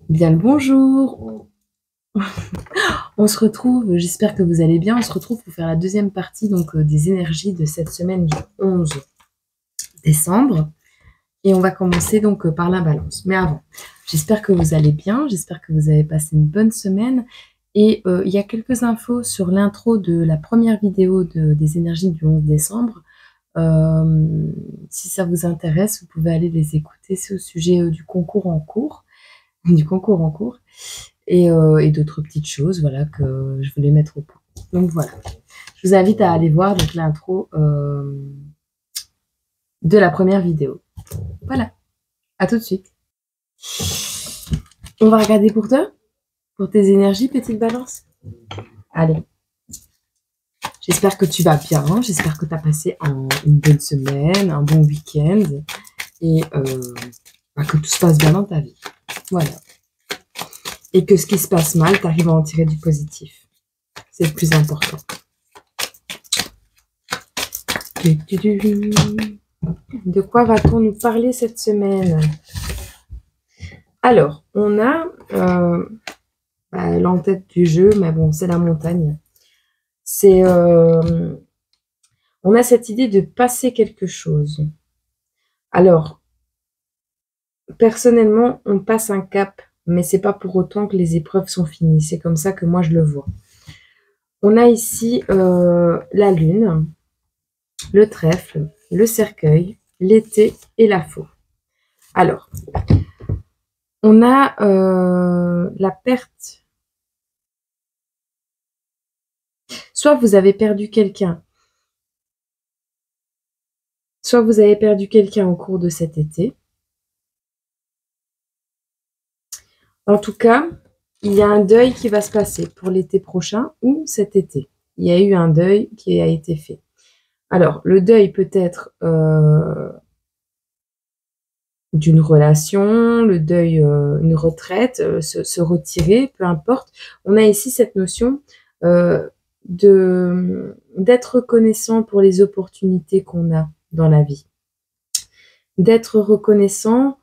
Bien le bonjour. On se retrouve, j'espère que vous allez bien. On se retrouve pour faire la deuxième partie donc des énergies de cette semaine du 11 décembre. Et on va commencer donc par la balance. Mais avant, j'espère que vous allez bien. J'espère que vous avez passé une bonne semaine. Et il y a quelques infos sur l'intro de la première vidéo des énergies du 11 décembre. Si ça vous intéresse, vous pouvez aller les écouter. C'est au sujet du concours en cours. Du concours en cours. Et d'autres petites choses, voilà, que je voulais mettre au point. Donc voilà, je vous invite à aller voir donc l'intro de la première vidéo. Voilà, à tout de suite. On va regarder pour toi, pour tes énergies, petite balance. Allez, j'espère que tu vas bien, j'espère que tu as passé une bonne semaine, un bon week-end, et que tout se passe bien dans ta vie. Voilà. Et que ce qui se passe mal, tu arrives à en tirer du positif. C'est le plus important. De quoi va-t-on nous parler cette semaine? Alors, on a l'entête du jeu, mais bon, c'est la montagne. C'est, on a cette idée de passer quelque chose. Alors, personnellement, on passe un cap, mais c'est pas pour autant que les épreuves sont finies. C'est comme ça que moi je le vois. On a ici la lune, le trèfle, le cercueil, l'été et la faux. Alors, on a la perte. Soit vous avez perdu quelqu'un, soit vous avez perdu quelqu'un au cours de cet été. En tout cas, il y a un deuil qui va se passer pour l'été prochain ou cet été. Il y a eu un deuil qui a été fait. Alors, le deuil peut être d'une relation, le deuil, une retraite, se retirer, peu importe. On a ici cette notion d'être reconnaissant pour les opportunités qu'on a dans la vie. D'être reconnaissant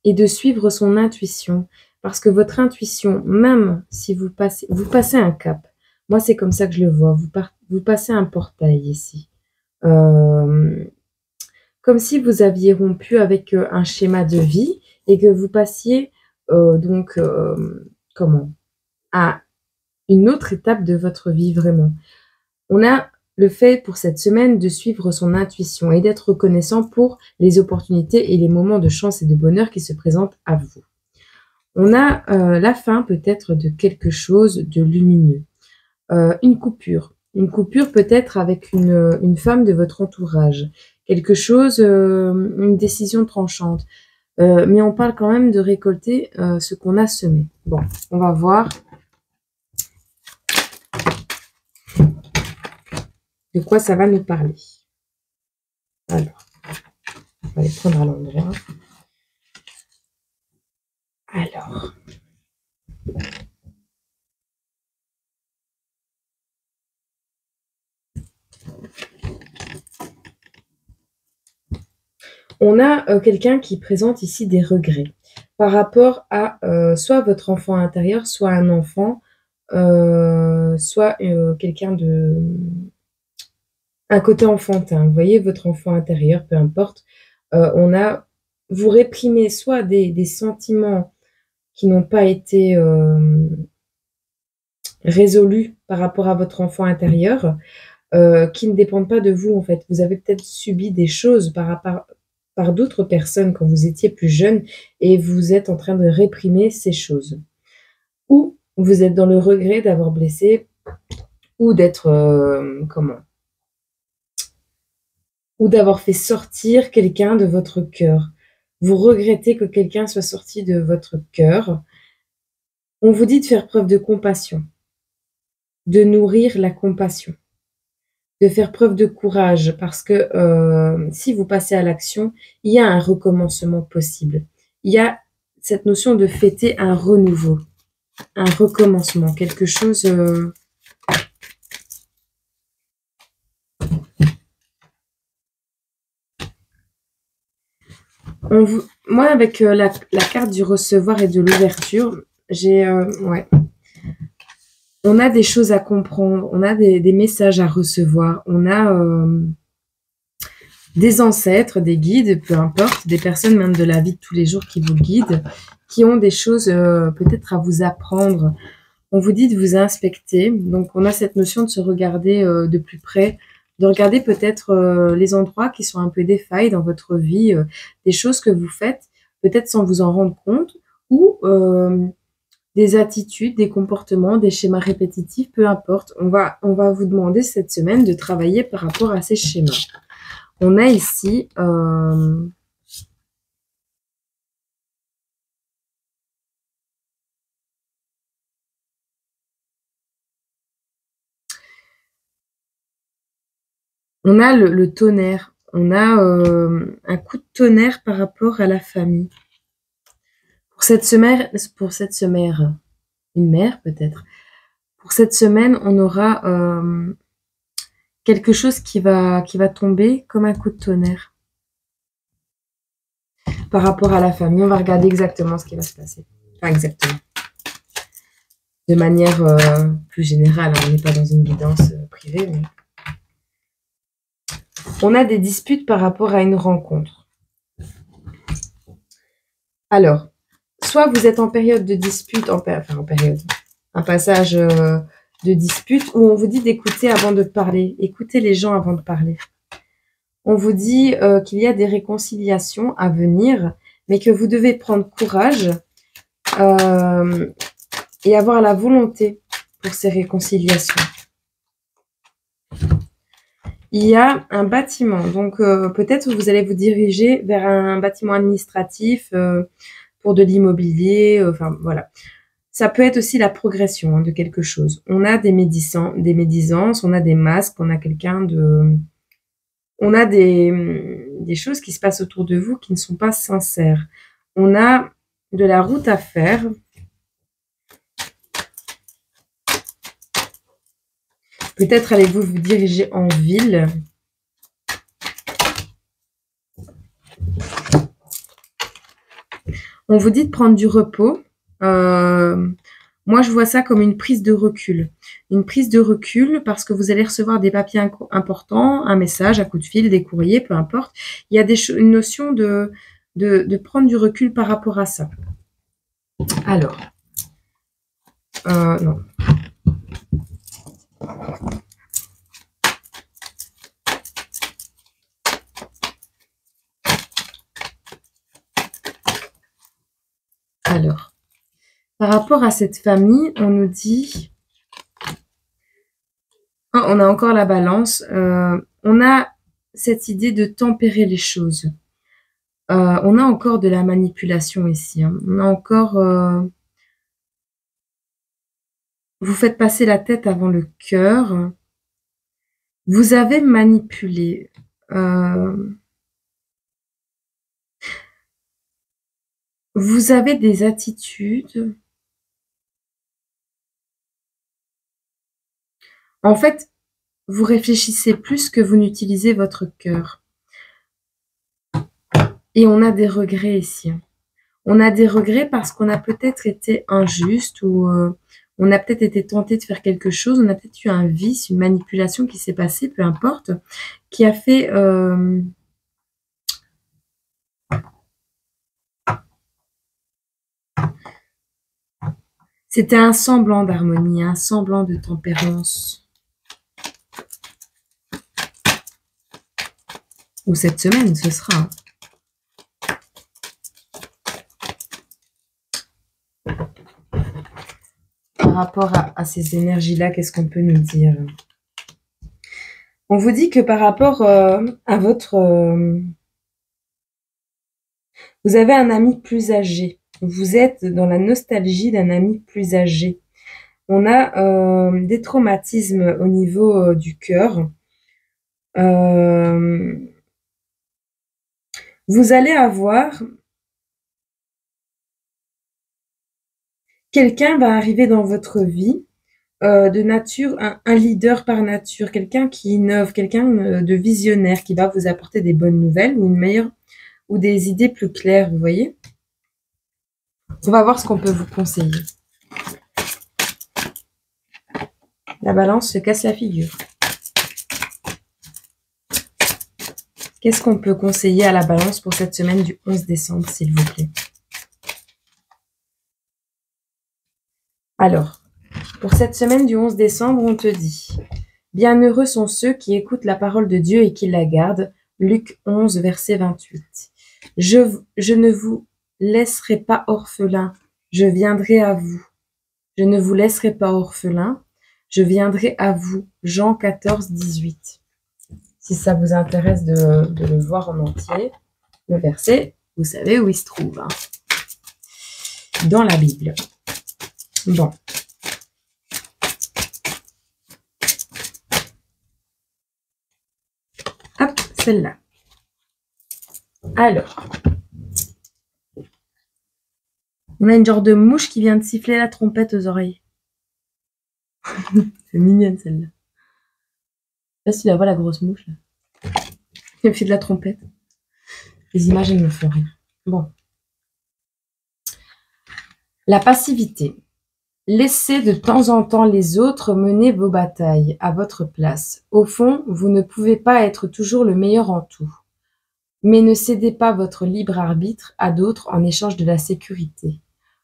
et de suivre son intuition. Parce que votre intuition, même si vous passez un cap, moi c'est comme ça que je le vois, vous passez un portail ici. Comme si vous aviez rompu avec un schéma de vie et que vous passiez à une autre étape de votre vie vraiment. On a le fait pour cette semaine de suivre son intuition et d'être reconnaissant pour les opportunités et les moments de chance et de bonheur qui se présentent à vous. On a la fin peut-être de quelque chose de lumineux. Une coupure peut-être avec une femme de votre entourage. Quelque chose, une décision tranchante. Mais on parle quand même de récolter ce qu'on a semé. Bon, on va voir de quoi ça va nous parler. Alors, on va les prendre à l'endroit. Alors, on a quelqu'un qui présente ici des regrets par rapport à soit votre enfant intérieur, soit un enfant, soit quelqu'un de... un côté enfantin. Vous voyez, votre enfant intérieur, peu importe. Vous réprimez soit des sentiments qui n'ont pas été résolus par rapport à votre enfant intérieur, qui ne dépendent pas de vous, en fait. Vous avez peut-être subi des choses par d'autres personnes quand vous étiez plus jeune et vous êtes en train de réprimer ces choses. Ou vous êtes dans le regret d'avoir blessé ou d'être, ou d'avoir fait sortir quelqu'un de votre cœur. Vous regrettez que quelqu'un soit sorti de votre cœur. On vous dit de faire preuve de compassion, de nourrir la compassion, de faire preuve de courage parce que si vous passez à l'action, il y a un recommencement possible. Il y a cette notion de fêter un renouveau, un recommencement, quelque chose... Moi, avec la carte du recevoir et de l'ouverture, ouais. On a des choses à comprendre, on a des messages à recevoir, on a des ancêtres, des guides, peu importe, des personnes même de la vie de tous les jours qui vous guident, qui ont des choses peut-être à vous apprendre. On vous dit de vous inspecter, donc on a cette notion de se regarder de plus près, de regarder peut-être les endroits qui sont un peu des failles dans votre vie, des choses que vous faites, peut-être sans vous en rendre compte, ou des attitudes, des comportements, des schémas répétitifs, peu importe. On va vous demander cette semaine de travailler par rapport à ces schémas. On a ici on a le tonnerre, on a un coup de tonnerre par rapport à la famille. Pour cette semaine, une mère peut-être. Pour cette semaine, on aura quelque chose qui va tomber comme un coup de tonnerre. Par rapport à la famille, on va regarder exactement ce qui va se passer. Enfin, exactement. De manière plus générale, hein, on n'est pas dans une guidance privée, mais... On a des disputes par rapport à une rencontre. Alors, soit vous êtes en période de dispute, un passage de dispute où on vous dit d'écouter avant de parler. Écoutez les gens avant de parler. On vous dit qu'il y a des réconciliations à venir, mais que vous devez prendre courage et avoir la volonté pour ces réconciliations. Il y a un bâtiment, donc peut-être vous allez vous diriger vers un bâtiment administratif pour de l'immobilier, enfin voilà. Ça peut être aussi la progression de quelque chose. On a des médisances, on a des masques, on a quelqu'un de... On a des choses qui se passent autour de vous qui ne sont pas sincères. On a de la route à faire. Peut-être allez-vous vous diriger en ville. On vous dit de prendre du repos. Moi, je vois ça comme une prise de recul. Une prise de recul parce que vous allez recevoir des papiers importants, un message, un coup de fil, des courriers, peu importe. Il y a une notion de prendre du recul par rapport à ça. Alors, non. Alors, par rapport à cette famille, on nous dit... Oh, on a encore la balance. On a cette idée de tempérer les choses. On a encore de la manipulation ici. Hein. On a encore... vous faites passer la tête avant le cœur. Vous avez manipulé. Vous avez des attitudes. En fait, vous réfléchissez plus que vous n'utilisez votre cœur. Et on a des regrets ici. On a des regrets parce qu'on a peut-être été injuste ou on a peut-être été tenté de faire quelque chose. On a peut-être eu un vice, une manipulation qui s'est passée, peu importe, qui a fait... C'était un semblant d'harmonie, un semblant de tempérance. Ou cette semaine, ce sera. Par rapport à ces énergies-là, qu'est-ce qu'on peut nous dire? On vous dit que par rapport à votre... vous avez un ami plus âgé. Vous êtes dans la nostalgie d'un ami plus âgé. On a des traumatismes au niveau du cœur. Vous allez avoir... Quelqu'un va arriver dans votre vie de nature, un leader par nature, quelqu'un qui innove, quelqu'un de visionnaire qui va vous apporter des bonnes nouvelles ou une meilleure ou des idées plus claires, vous voyez. On va voir ce qu'on peut vous conseiller. La balance se casse la figure. Qu'est-ce qu'on peut conseiller à la balance pour cette semaine du 11 décembre, s'il vous plaît? Alors, pour cette semaine du 11 décembre, on te dit « Bienheureux sont ceux qui écoutent la parole de Dieu et qui la gardent. » Luc 11, verset 28. Je ne vous laisserai pas orphelin, je viendrai à vous. Je ne vous laisserai pas orphelin, je viendrai à vous. Jean 14, 18. Si ça vous intéresse de le voir en entier, le verset, vous savez où il se trouve, hein, dans la Bible. Bon. Hop, celle-là. Alors. On a une genre de mouche qui vient de siffler la trompette aux oreilles. C'est mignonne celle-là. Là, si tu la vois, la grosse mouche, là. Elle fait de la trompette. Les images, elles me font rire. Bon. La passivité. Laissez de temps en temps les autres mener vos batailles à votre place. Au fond, vous ne pouvez pas être toujours le meilleur en tout. Mais ne cédez pas votre libre arbitre à d'autres en échange de la sécurité.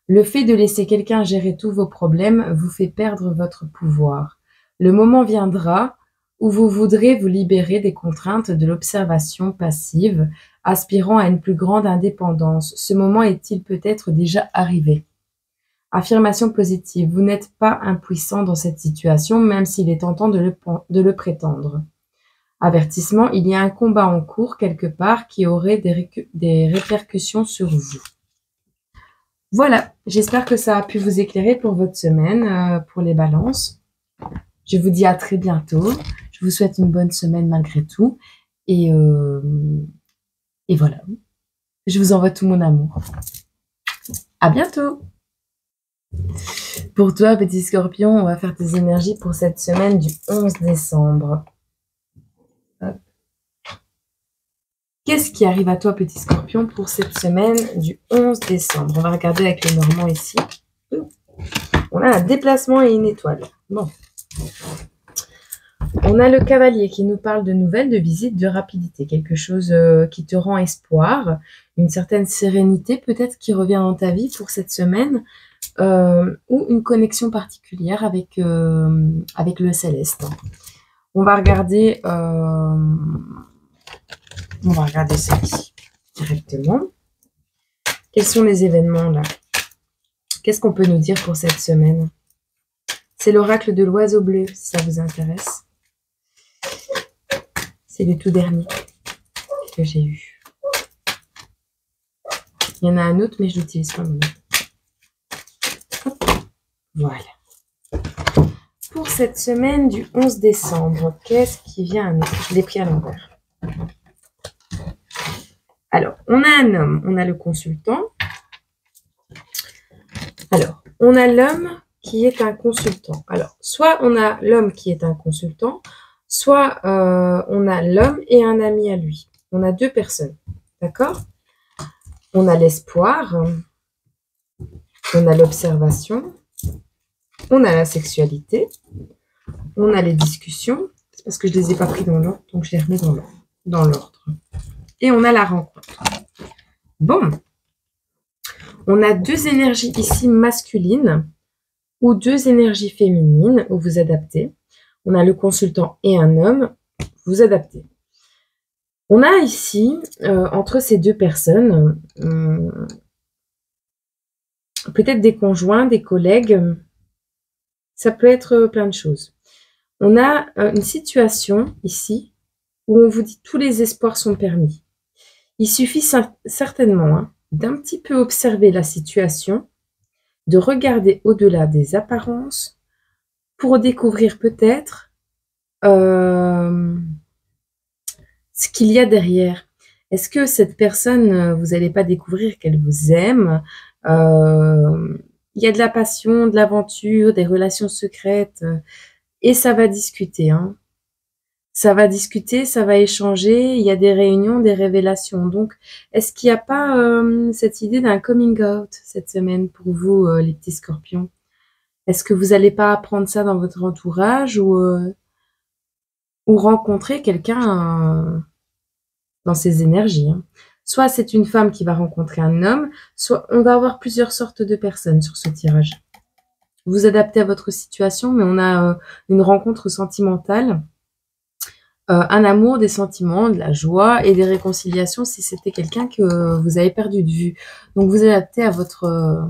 Le fait de laisser quelqu'un gérer tous vos problèmes vous fait perdre votre pouvoir. Le moment viendra où vous voudrez vous libérer des contraintes de l'observation passive, aspirant à une plus grande indépendance. Ce moment est-il peut-être déjà arrivé? Affirmation positive. Vous n'êtes pas impuissant dans cette situation, même s'il est tentant de le prétendre. Avertissement, il y a un combat en cours quelque part qui aurait des répercussions sur vous. Voilà, j'espère que ça a pu vous éclairer pour votre semaine, pour les balances. Je vous dis à très bientôt. Je vous souhaite une bonne semaine malgré tout. Et voilà, je vous envoie tout mon amour. À bientôt. Pour toi, petit scorpion, on va faire tes énergies pour cette semaine du 11 décembre. Qu'est-ce qui arrive à toi, petit scorpion, pour cette semaine du 11 décembre? On va regarder avec le normand ici. On a un déplacement et une étoile. Bon. On a le cavalier qui nous parle de nouvelles, de visites, de rapidité. Quelque chose qui te rend espoir, une certaine sérénité peut-être qui revient dans ta vie pour cette semaine, ou une connexion particulière avec le céleste. On va regarder celle-ci directement. Quels sont les événements là? Qu'est-ce qu'on peut nous dire pour cette semaine? C'est l'oracle de l'oiseau bleu, si ça vous intéresse. C'est le tout dernier que j'ai eu. Il y en a un autre, mais je l'utilise pas maintenant. Voilà. Pour cette semaine du 11 décembre, qu'est-ce qui vient à nous? Je l'ai pris à l'envers. Alors, on a un homme, on a le consultant. Alors, on a l'homme qui est un consultant. Alors, soit on a l'homme qui est un consultant, soit on a l'homme et un ami à lui. On a deux personnes, d'accord? On a l'espoir, on a l'observation, on a la sexualité, on a les discussions. C'est parce que je ne les ai pas pris dans l'ordre, donc je les remets dans l'ordre. Et on a la rencontre. Bon. On a deux énergies ici masculines ou deux énergies féminines où vous adaptez. On a le consultant et un homme, vous adaptez. On a ici, entre ces deux personnes, peut-être des conjoints, des collègues, ça peut être plein de choses. On a une situation ici où on vous dit tous les espoirs sont permis. Il suffit certainement d'un petit peu observer la situation, de regarder au-delà des apparences pour découvrir peut-être ce qu'il y a derrière. Est-ce que cette personne, vous n'allez pas découvrir qu'elle vous aime? Il y a de la passion, de l'aventure, des relations secrètes, et ça va discuter. Ça va discuter, ça va échanger, il y a des réunions, des révélations. Donc, est-ce qu'il n'y a pas cette idée d'un coming out cette semaine pour vous, les petits scorpions? Est-ce que vous n'allez pas apprendre ça dans votre entourage ou rencontrer quelqu'un dans ces énergies, hein? Soit c'est une femme qui va rencontrer un homme, soit on va avoir plusieurs sortes de personnes sur ce tirage. Vous adaptez à votre situation, mais on a une rencontre sentimentale, un amour, des sentiments, de la joie et des réconciliations si c'était quelqu'un que vous avez perdu de vue. Donc vous adaptez à votre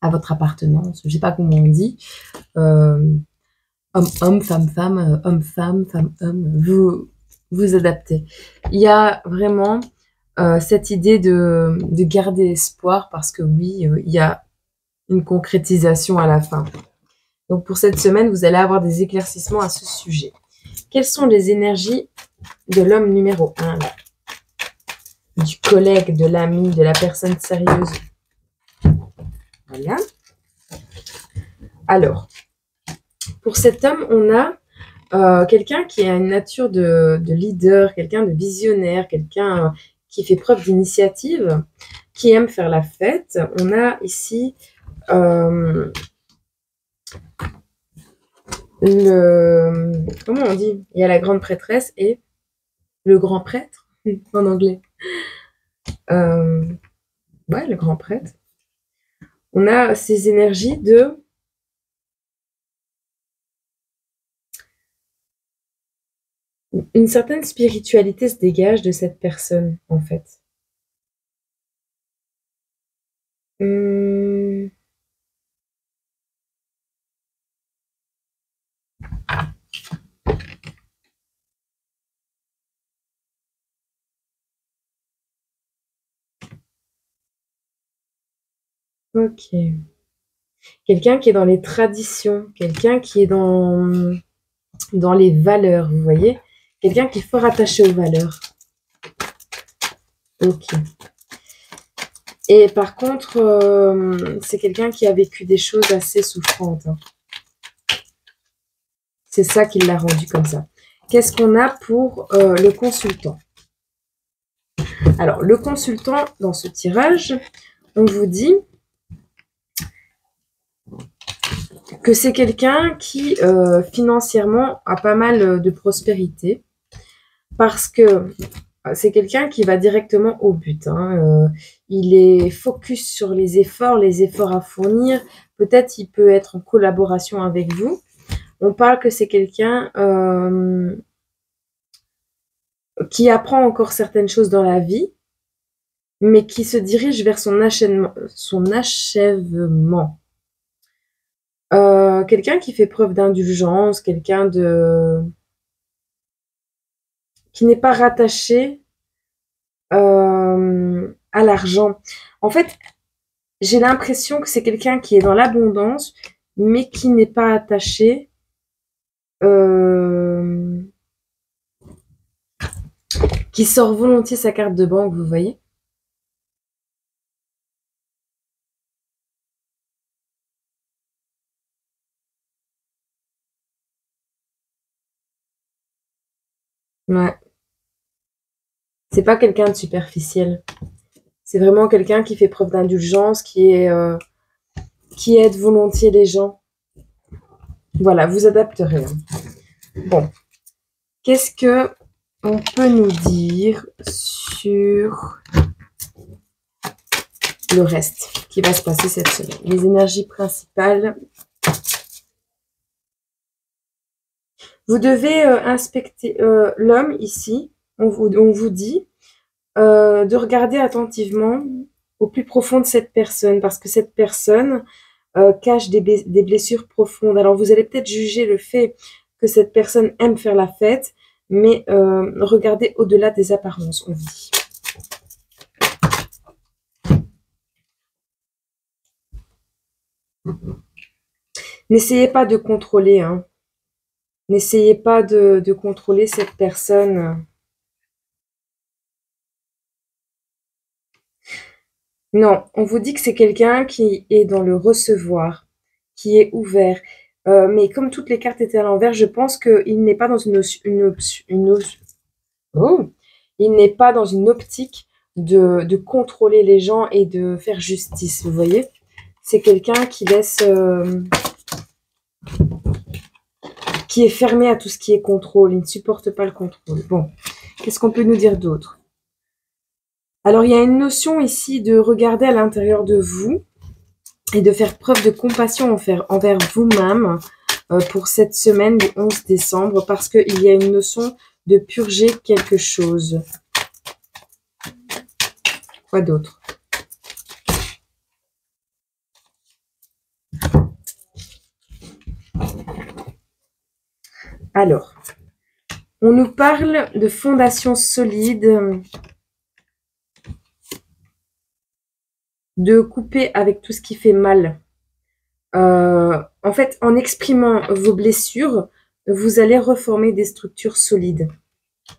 appartenance, je sais pas comment on dit, homme-homme, femme-femme, homme-femme, femme-homme, vous adaptez. Il y a vraiment cette idée de garder espoir parce que oui, il y a une concrétisation à la fin. Donc pour cette semaine, vous allez avoir des éclaircissements à ce sujet. Quelles sont les énergies de l'homme numéro 1, du collègue, de l'ami, de la personne sérieuse? Voilà. Alors, pour cet homme, on a quelqu'un qui a une nature de leader, quelqu'un de visionnaire, quelqu'un qui fait preuve d'initiative, qui aime faire la fête. On a ici comment on dit? Il y a la grande prêtresse et le grand prêtre en anglais. Ouais, le grand prêtre. On a ces énergies de une certaine spiritualité se dégage de cette personne, en fait. Ok. Quelqu'un qui est dans les traditions, quelqu'un qui est dans les valeurs, vous voyez? Quelqu'un qui est fort attaché aux valeurs. Ok. Et par contre, c'est quelqu'un qui a vécu des choses assez souffrantes, hein. C'est ça qui l'a rendu comme ça. Qu'est-ce qu'on a pour le consultant? Alors, le consultant, dans ce tirage, on vous dit que c'est quelqu'un qui, financièrement, a pas mal de prospérité parce que c'est quelqu'un qui va directement au but, hein. Il est focus sur les efforts à fournir. Peut-être il peut être en collaboration avec vous. On parle que c'est quelqu'un qui apprend encore certaines choses dans la vie, mais qui se dirige vers son achèvement. Quelqu'un qui fait preuve d'indulgence, quelqu'un qui n'est pas rattaché à l'argent. En fait, j'ai l'impression que c'est quelqu'un qui est dans l'abondance, mais qui n'est pas attaché, qui sort volontiers sa carte de banque, vous voyez? Ouais. C'est pas quelqu'un de superficiel. C'est vraiment quelqu'un qui fait preuve d'indulgence, qui aide volontiers les gens. Voilà, vous adapterez, hein. Bon. Qu'est-ce que on peut nous dire sur le reste qui va se passer cette semaine? Les énergies principales. Vous devez inspecter l'homme ici. On vous dit de regarder attentivement au plus profond de cette personne parce que cette personne cache des blessures profondes. Alors vous allez peut-être juger le fait que cette personne aime faire la fête, mais regardez au-delà des apparences, on dit. N'essayez pas de contrôler, hein. N'essayez pas de contrôler cette personne. Non, on vous dit que c'est quelqu'un qui est dans le recevoir, qui est ouvert. Mais comme toutes les cartes étaient à l'envers, je pense qu'il n'est pas dans il n'est pas dans une optique de contrôler les gens et de faire justice, vous voyez. C'est quelqu'un qui laisse... qui est fermé à tout ce qui est contrôle. Il ne supporte pas le contrôle. Bon, qu'est-ce qu'on peut nous dire d'autre? Alors, il y a une notion ici de regarder à l'intérieur de vous et de faire preuve de compassion envers vous-même pour cette semaine du 11 décembre parce qu'il y a une notion de purger quelque chose. Quoi d'autre? Alors, on nous parle de fondations solides, de couper avec tout ce qui fait mal. En fait, en exprimant vos blessures, vous allez reformer des structures solides,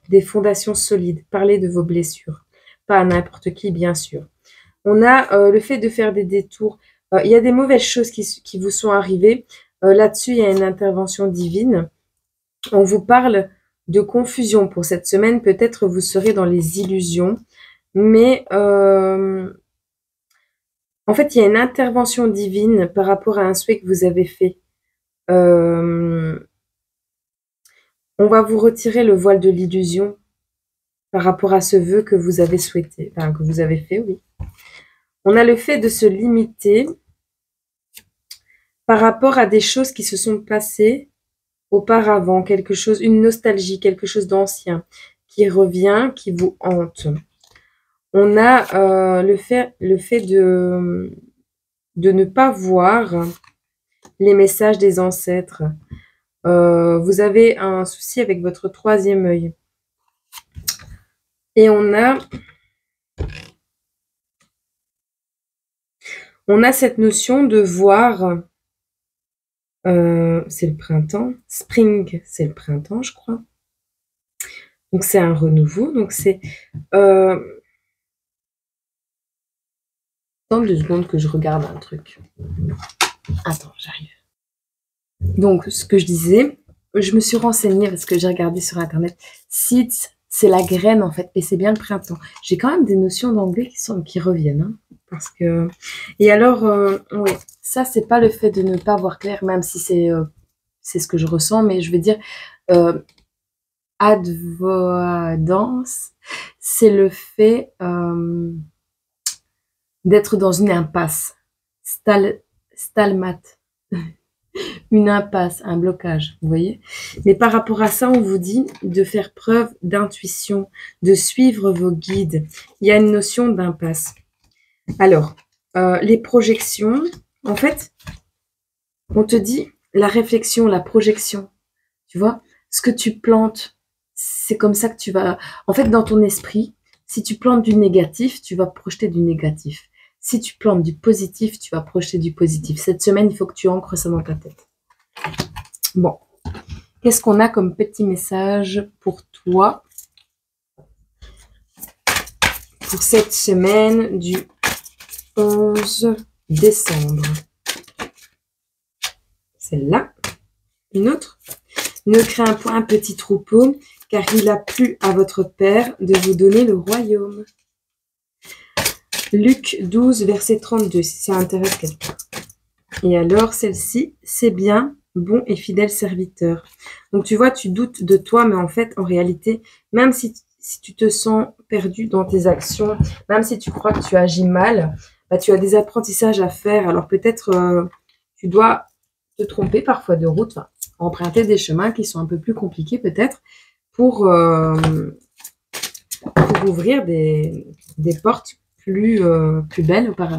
des fondations solides. Parlez de vos blessures, pas à n'importe qui, bien sûr. On a le fait de faire des détours. Il y a des mauvaises choses qui vous sont arrivées. Là-dessus, il y a une intervention divine. On vous parle de confusion pour cette semaine. Peut-être vous serez dans les illusions. Mais en fait, il y a une intervention divine par rapport à un souhait que vous avez fait. On va vous retirer le voile de l'illusion par rapport à ce vœu que vous avez souhaité, enfin, que vous avez fait, oui. On a le fait de se limiter par rapport à des choses qui se sont passées auparavant, quelque chose, une nostalgie, quelque chose d'ancien qui revient, qui vous hante. On a le fait de ne pas voir les messages des ancêtres. Vous avez un souci avec votre troisième œil. Et on a cette notion de voir, c'est le printemps, spring, c'est le printemps, je crois. Donc, c'est un renouveau. Donc, c'est... Attends 2 secondes que je regarde un truc. Attends, j'arrive. Donc, ce que je disais, je me suis renseignée parce que j'ai regardé sur Internet. Seeds, c'est la graine, en fait, et c'est bien le printemps. J'ai quand même des notions d'anglais qui reviennent, hein, parce que... Et alors, oui, ça, c'est pas le fait de ne pas voir clair, même si c'est ce que je ressens, mais je veux dire, advoadance, c'est le fait d'être dans une impasse, stalmate, une impasse, un blocage, vous voyez. Mais par rapport à ça, on vous dit de faire preuve d'intuition, de suivre vos guides. Il y a une notion d'impasse. Alors, les projections, en fait, on te dit la réflexion, la projection, tu vois, ce que tu plantes, c'est comme ça que tu vas... En fait, dans ton esprit, si tu plantes du négatif, tu vas projeter du négatif. Si tu plantes du positif, tu vas projeter du positif. Cette semaine, il faut que tu ancres ça dans ta tête. Bon. Qu'est-ce qu'on a comme petit message pour toi pour cette semaine du 11 décembre? Celle-là. Une autre. Ne crains point, petit troupeau, car il a plu à votre Père de vous donner le royaume. Luc 12, verset 32, si ça intéresse quelqu'un. Et alors, celle-ci, c'est bien, bon et fidèle serviteur. Donc, tu vois, tu doutes de toi, mais en fait, en réalité, même si tu te sens perdu dans tes actions, même si tu crois que tu agis mal, bah, tu as des apprentissages à faire. Alors, peut-être, tu dois te tromper parfois de route, enfin, emprunter des chemins qui sont un peu plus compliqués, peut-être, pour ouvrir des portes plus belle par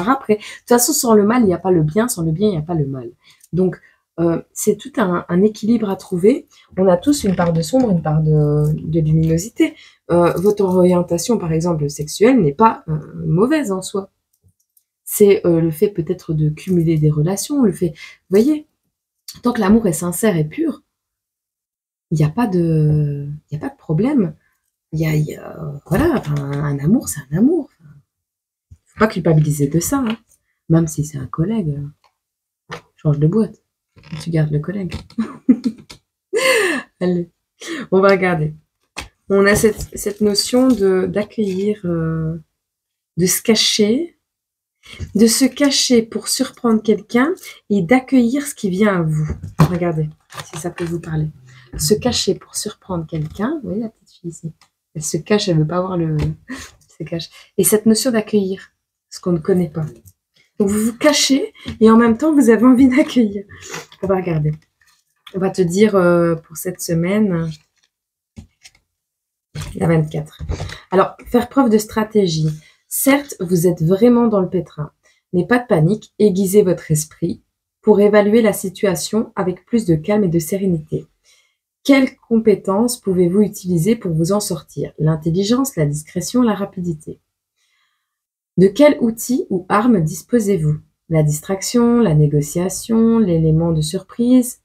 après. De toute façon, sans le mal, il n'y a pas le bien. Sans le bien, il n'y a pas le mal. Donc, c'est tout un équilibre à trouver. On a tous une part de sombre, une part de luminosité. Votre orientation, par exemple, sexuelle, n'est pas mauvaise en soi. C'est le fait peut-être de cumuler des relations, le fait... Vous voyez, tant que l'amour est sincère et pur, il n'y a pas de problème. Voilà, enfin, un amour, c'est un amour. Faut pas culpabiliser de ça, hein. Même si c'est un collègue, change de boîte. Tu gardes le collègue. Allez, on va regarder. On a cette notion d'accueillir, de se cacher pour surprendre quelqu'un et d'accueillir ce qui vient à vous. Regardez, si ça peut vous parler. Se cacher pour surprendre quelqu'un. Vous voyez la petite fille ici? Elle se cache, elle ne veut pas voir le... Elle se cache. Et cette notion d'accueillir ce qu'on ne connaît pas. Donc vous vous cachez et en même temps vous avez envie d'accueillir. On va regarder. On va te dire pour cette semaine, la 24. Alors, faire preuve de stratégie. Certes, vous êtes vraiment dans le pétrin, mais pas de panique, aiguisez votre esprit pour évaluer la situation avec plus de calme et de sérénité. Quelles compétences pouvez-vous utiliser pour vous en sortir? L'intelligence, la discrétion, la rapidité. De quels outils ou armes disposez-vous? La distraction, la négociation, l'élément de surprise.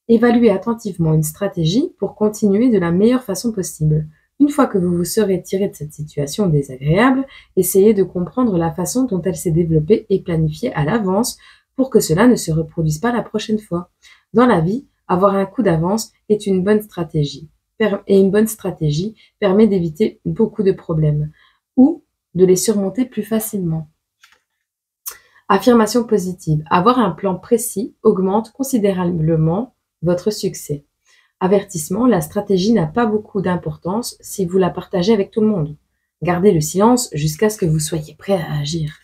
Évaluez attentivement une stratégie pour continuer de la meilleure façon possible. Une fois que vous vous serez tiré de cette situation désagréable, essayez de comprendre la façon dont elle s'est développée et planifiée à l'avance pour que cela ne se reproduise pas la prochaine fois. Dans la vie, avoir un coup d'avance est une bonne stratégie. Et une bonne stratégie permet d'éviter beaucoup de problèmes ou de les surmonter plus facilement. Affirmation positive. Avoir un plan précis augmente considérablement votre succès. Avertissement, la stratégie n'a pas beaucoup d'importance si vous la partagez avec tout le monde. Gardez le silence jusqu'à ce que vous soyez prêt à agir.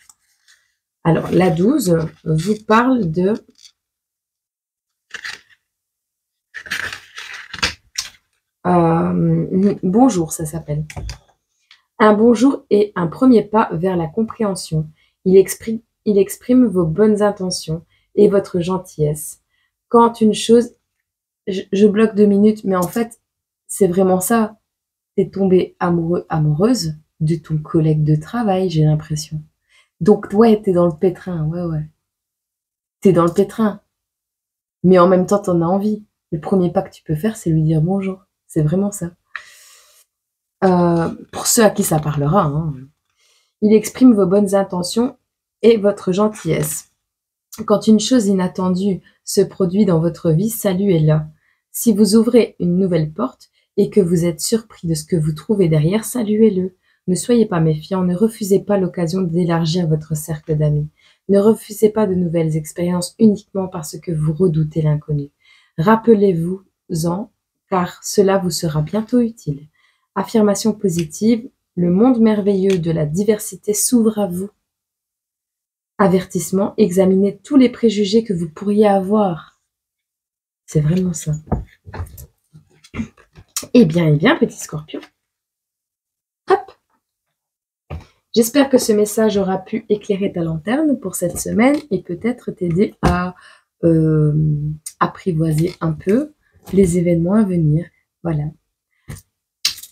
Alors, la 12 vous parle de... bonjour, ça s'appelle. Un bonjour est un premier pas vers la compréhension. Il exprime vos bonnes intentions et votre gentillesse. Quand une chose... Je bloque 2 minutes, mais en fait, c'est vraiment ça. T'es tombé amoureux, amoureuse de ton collègue de travail, j'ai l'impression. Donc, ouais, t'es dans le pétrin, ouais. T'es dans le pétrin. Mais en même temps, t'en as envie. Le premier pas que tu peux faire, c'est lui dire bonjour. C'est vraiment ça. Pour ceux à qui ça parlera, hein. Il exprime vos bonnes intentions et votre gentillesse. Quand une chose inattendue se produit dans votre vie, saluez-la. Si vous ouvrez une nouvelle porte et que vous êtes surpris de ce que vous trouvez derrière, saluez-le. Ne soyez pas méfiant, ne refusez pas l'occasion d'élargir votre cercle d'amis. Ne refusez pas de nouvelles expériences uniquement parce que vous redoutez l'inconnu. Rappelez-vous-en, car cela vous sera bientôt utile. Affirmation positive, le monde merveilleux de la diversité s'ouvre à vous. Avertissement, examinez tous les préjugés que vous pourriez avoir. C'est vraiment ça. Eh bien, petit scorpion. Hop. J'espère que ce message aura pu éclairer ta lanterne pour cette semaine et peut-être t'aider à apprivoiser un peu les événements à venir. Voilà.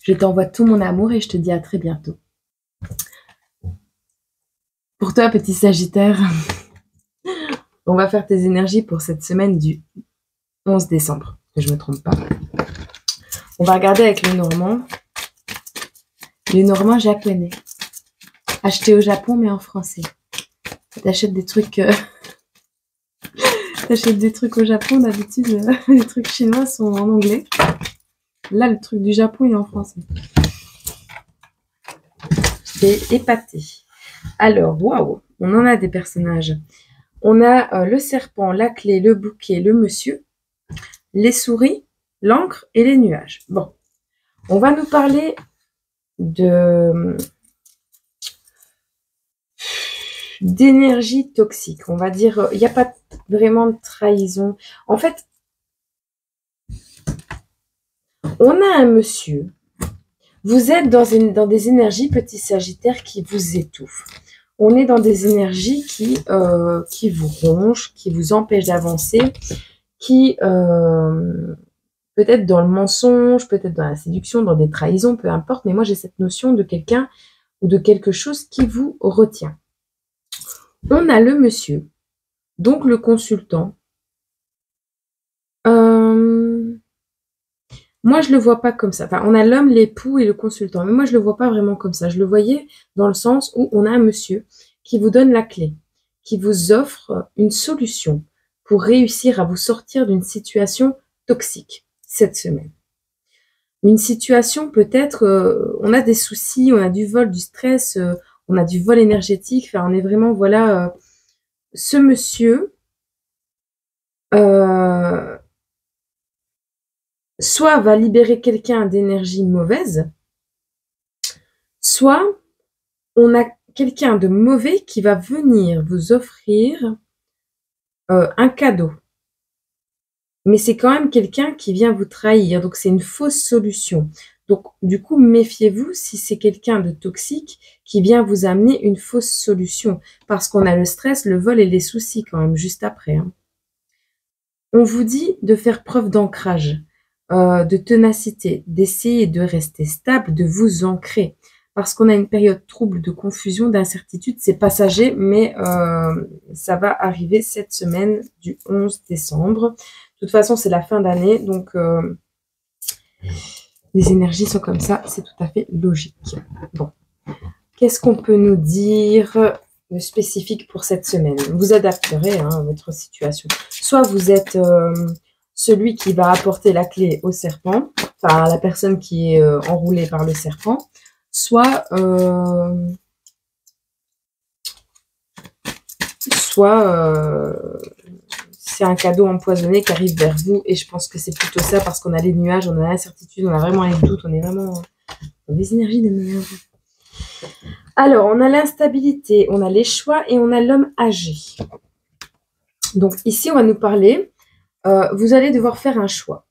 Je t'envoie tout mon amour et je te dis à très bientôt. Pour toi, petit Sagittaire, on va faire tes énergies pour cette semaine du 11 décembre, que je ne me trompe pas. On va regarder avec le Normand. Le Normand japonais. Acheté au Japon, mais en français. T'achètes des trucs... T'achètes des trucs au Japon, d'habitude, les trucs chinois sont en anglais. Là, le truc du Japon, il est en français. J'étais épatée. Alors, waouh, on en a des personnages. On a le serpent, la clé, le bouquet, le monsieur, les souris, l'encre et les nuages. Bon, on va nous parler d'énergie toxique. On va dire, il n'y a pas vraiment de trahison. En fait, on a un monsieur. Vous êtes dans des énergies, petit Sagittaire, qui vous étouffent. On est dans des énergies qui vous rongent, qui vous empêchent d'avancer, qui, peut-être dans le mensonge, peut-être dans la séduction, dans des trahisons, peu importe, mais moi j'ai cette notion de quelqu'un ou de quelque chose qui vous retient. On a le monsieur, donc le consultant. Moi, je le vois pas comme ça. Enfin, on a l'homme, l'époux et le consultant. Mais moi, je le vois pas vraiment comme ça. Je le voyais dans le sens où on a un monsieur qui vous donne la clé, qui vous offre une solution pour réussir à vous sortir d'une situation toxique cette semaine. Une situation peut-être, on a des soucis, on a du vol, du stress, on a du vol énergétique. Enfin, on est vraiment, voilà, ce monsieur, soit va libérer quelqu'un d'énergie mauvaise, soit on a quelqu'un de mauvais qui va venir vous offrir un cadeau. Mais c'est quand même quelqu'un qui vient vous trahir, donc c'est une fausse solution. Donc du coup, méfiez-vous si c'est quelqu'un de toxique qui vient vous amener une fausse solution, parce qu'on a le stress, le vol et les soucis quand même juste après. Hein. On vous dit de faire preuve d'ancrage, de ténacité, d'essayer de rester stable, de vous ancrer, parce qu'on a une période trouble de confusion, d'incertitude, c'est passager, mais ça va arriver cette semaine du 11 décembre. De toute façon, c'est la fin d'année, donc les énergies sont comme ça, c'est tout à fait logique. Bon, qu'est-ce qu'on peut nous dire de spécifique pour cette semaine? Vous adapterez à votre situation. Soit vous êtes celui qui va apporter la clé au serpent, enfin la personne qui est enroulée par le serpent, soit c'est un cadeau empoisonné qui arrive vers vous, et je pense que c'est plutôt ça, parce qu'on a les nuages, on a l'incertitude, on a vraiment les doutes, on est vraiment dans des énergies de nuages. Alors, on a l'instabilité, on a les choix et on a l'homme âgé. Donc ici, on va nous parler, vous allez devoir faire un choix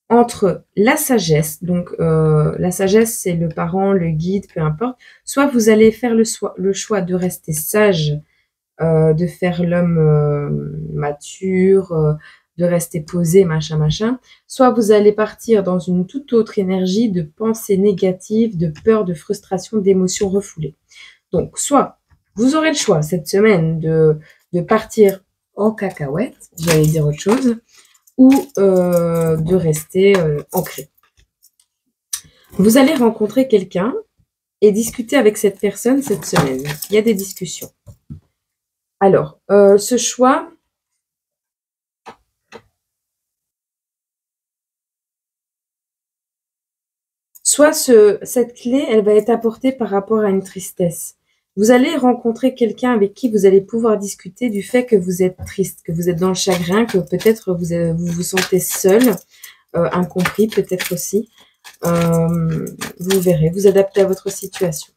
entre la sagesse, donc la sagesse, c'est le parent, le guide, peu importe, soit vous allez faire le choix de rester sage, de faire l'homme mature, de rester posé, machin, soit vous allez partir dans une toute autre énergie de pensée négative, de peur, de frustration, d'émotions refoulées. Donc, soit vous aurez le choix cette semaine de partir en cacahuète, j'allais dire autre chose, ou de rester ancré. Vous allez rencontrer quelqu'un et discuter avec cette personne cette semaine. Il y a des discussions. Alors, ce choix, soit cette clé, elle va être apportée par rapport à une tristesse. Vous allez rencontrer quelqu'un avec qui vous allez pouvoir discuter du fait que vous êtes triste, que vous êtes dans le chagrin, que peut-être vous vous sentez seul, incompris peut-être aussi. Vous verrez, vous adaptez à votre situation.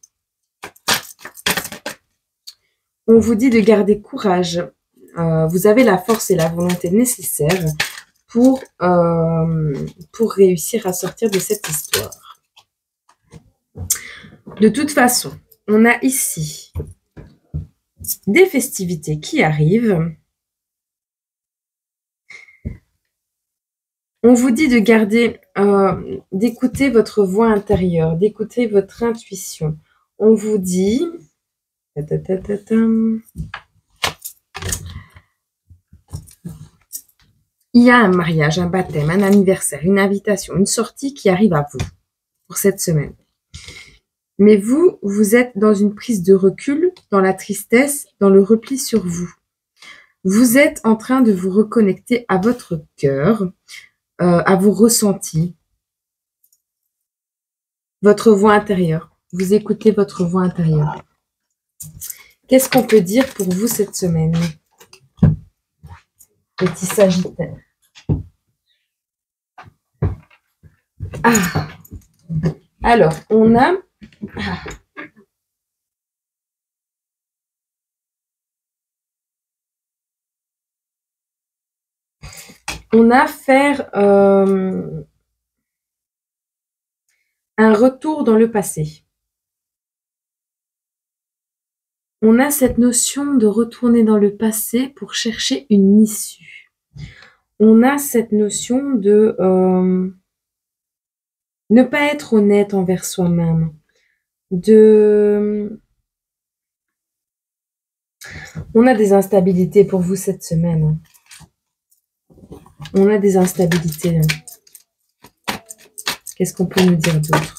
On vous dit de garder courage. Vous avez la force et la volonté nécessaires pour réussir à sortir de cette histoire. De toute façon, on a ici des festivités qui arrivent. On vous dit de garder, d'écouter votre voix intérieure, d'écouter votre intuition. On vous dit... Il y a un mariage, un baptême, un anniversaire, une invitation, une sortie qui arrive à vous pour cette semaine. Mais vous, vous êtes dans une prise de recul, dans la tristesse, dans le repli sur vous. Vous êtes en train de vous reconnecter à votre cœur, à vos ressentis, votre voix intérieure. Vous écoutez votre voix intérieure. Qu'est-ce qu'on peut dire pour vous cette semaine, petit Sagittaire? Ah. Alors, on a... Ah. On a faire un retour dans le passé. On a cette notion de retourner dans le passé pour chercher une issue. On a cette notion de ne pas être honnête envers soi-même. On a des instabilités pour vous cette semaine. On a des instabilités. Qu'est-ce qu'on peut nous dire d'autre?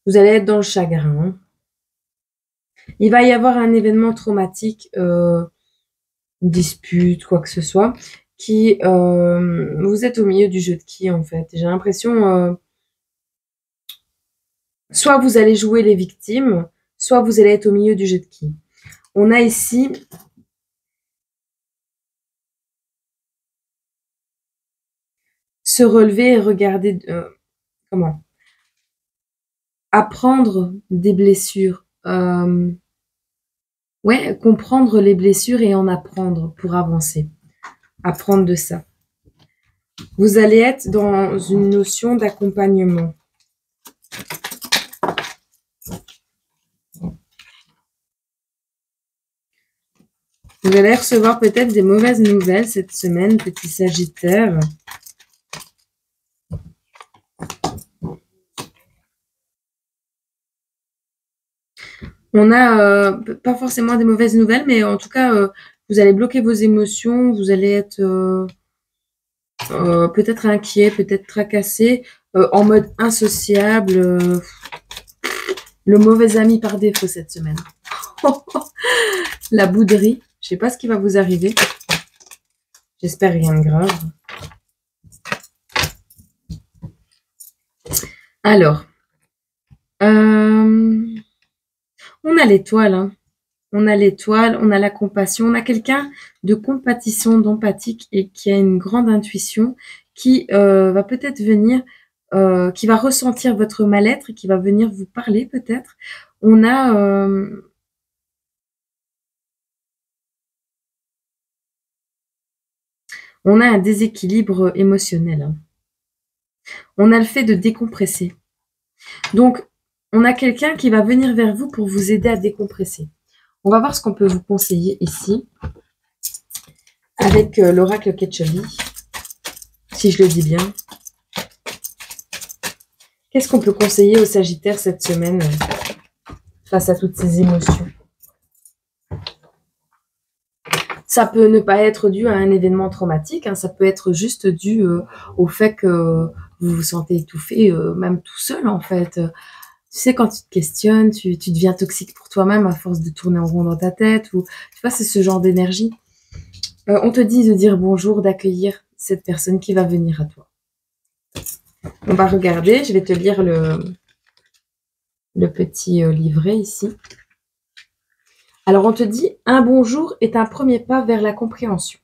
Vous allez être dans le chagrin. Il va y avoir un événement traumatique, une dispute, quoi que ce soit, qui... vous êtes au milieu du jeu de qui, en fait? J'ai l'impression... soit vous allez jouer les victimes, soit vous allez être au milieu du jeu de qui. On a ici... se relever et regarder... comment? Apprendre des blessures. Ouais, comprendre les blessures et en apprendre pour avancer. Apprendre de ça. Vous allez être dans une notion d'accompagnement. Vous allez recevoir peut-être des mauvaises nouvelles cette semaine, petit Sagittaire. On a pas forcément des mauvaises nouvelles, mais en tout cas, vous allez bloquer vos émotions, vous allez être peut-être inquiet, peut-être tracassé, en mode insociable. Le mauvais ami par défaut cette semaine. La bouderie. Je sais pas ce qui va vous arriver. J'espère rien de grave. Alors, on a l'étoile, hein. On a l'étoile, on a la compassion, on a quelqu'un de compatissant, d'empathique et qui a une grande intuition, qui va peut-être venir, qui va ressentir votre mal-être et qui va venir vous parler peut-être. On a un déséquilibre émotionnel, hein. On a le fait de décompresser. Donc, on a quelqu'un qui va venir vers vous pour vous aider à décompresser. On va voir ce qu'on peut vous conseiller ici avec l'oracle Ketcholi, si je le dis bien. Qu'est-ce qu'on peut conseiller aux Sagittaires cette semaine face à toutes ces émotions? Ça peut ne pas être dû à un événement traumatique, hein, ça peut être juste dû au fait que vous vous sentez étouffé, même tout seul en fait. Tu sais, quand tu te questionnes, tu deviens toxique pour toi-même à force de tourner en rond dans ta tête. Ou, tu vois, c'est ce genre d'énergie. On te dit de dire bonjour, d'accueillir cette personne qui va venir à toi. On va regarder, je vais te lire le petit livret ici. Alors, on te dit, un bonjour est un premier pas vers la compréhension.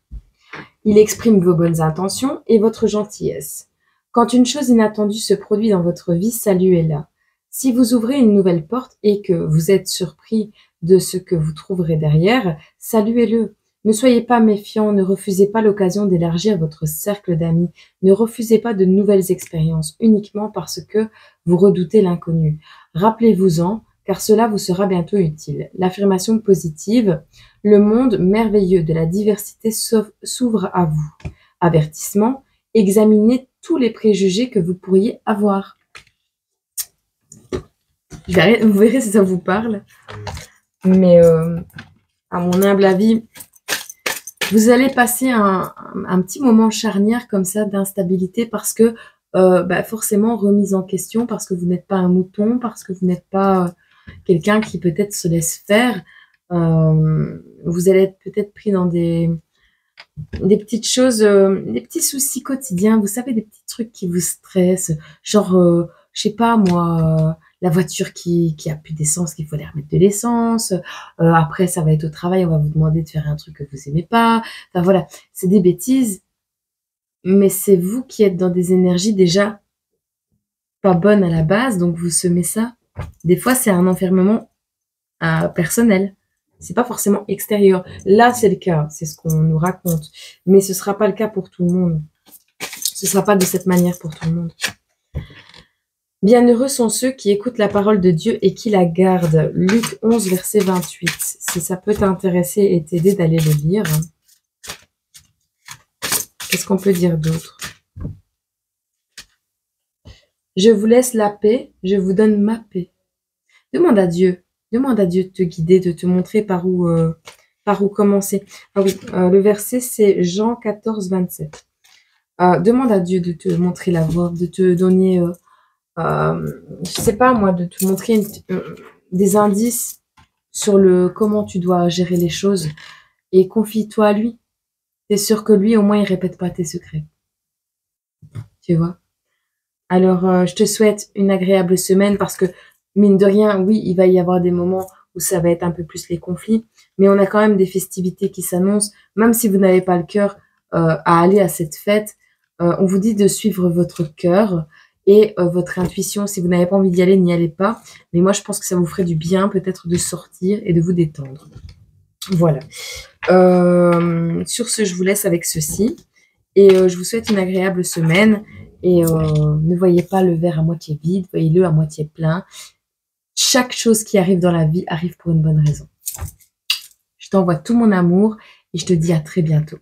Il exprime vos bonnes intentions et votre gentillesse. Quand une chose inattendue se produit dans votre vie, saluez-la. Si vous ouvrez une nouvelle porte et que vous êtes surpris de ce que vous trouverez derrière, saluez-le. Ne soyez pas méfiant, ne refusez pas l'occasion d'élargir votre cercle d'amis, ne refusez pas de nouvelles expériences uniquement parce que vous redoutez l'inconnu. Rappelez-vous-en, car cela vous sera bientôt utile. L'affirmation positive, le monde merveilleux de la diversité s'ouvre à vous. Avertissement, examinez tous les préjugés que vous pourriez avoir. Vous verrez si ça vous parle. Mais à mon humble avis, vous allez passer un petit moment charnière comme ça d'instabilité parce que forcément remise en question, parce que vous n'êtes pas un mouton, parce que vous n'êtes pas quelqu'un qui peut-être se laisse faire. Vous allez être peut-être pris dans des petites choses, des petits soucis quotidiens, vous savez, des petits trucs qui vous stressent, genre, je sais pas moi, la voiture qui a plus d'essence, qu'il faut aller remettre de l'essence, après ça va être au travail, on va vous demander de faire un truc que vous aimez pas, enfin voilà, c'est des bêtises, mais c'est vous qui êtes dans des énergies déjà pas bonnes à la base, donc vous semez ça. Des fois, c'est un enfermement personnel. C'est pas forcément extérieur. Là, c'est le cas. C'est ce qu'on nous raconte. Mais ce sera pas le cas pour tout le monde. Ce sera pas de cette manière pour tout le monde. Bienheureux sont ceux qui écoutent la parole de Dieu et qui la gardent. Luc 11, verset 28. Si ça peut t'intéresser et t'aider d'aller le lire. Qu'est-ce qu'on peut dire d'autre? Je vous laisse la paix, je vous donne ma paix. Demande à Dieu de te guider, de te montrer par où commencer. Ah oui, le verset, c'est Jean 14, 27. Demande à Dieu de te montrer la voie, de te donner je sais pas moi, de te montrer des indices sur le comment tu dois gérer les choses et confie-toi à lui. T'es sûr que lui, au moins, il répète pas tes secrets. Tu vois? Alors, je te souhaite une agréable semaine parce que, mine de rien, oui, il va y avoir des moments où ça va être un peu plus les conflits, mais on a quand même des festivités qui s'annoncent. Même si vous n'avez pas le cœur à aller à cette fête, on vous dit de suivre votre cœur et votre intuition. Si vous n'avez pas envie d'y aller, n'y allez pas. Mais moi, je pense que ça vous ferait du bien peut-être de sortir et de vous détendre. Voilà. Sur ce, je vous laisse avec ceci. Et je vous souhaite une agréable semaine. Et ne voyez pas le verre à moitié vide, voyez-le à moitié plein. Chaque chose qui arrive dans la vie arrive pour une bonne raison. Je t'envoie tout mon amour et je te dis à très bientôt.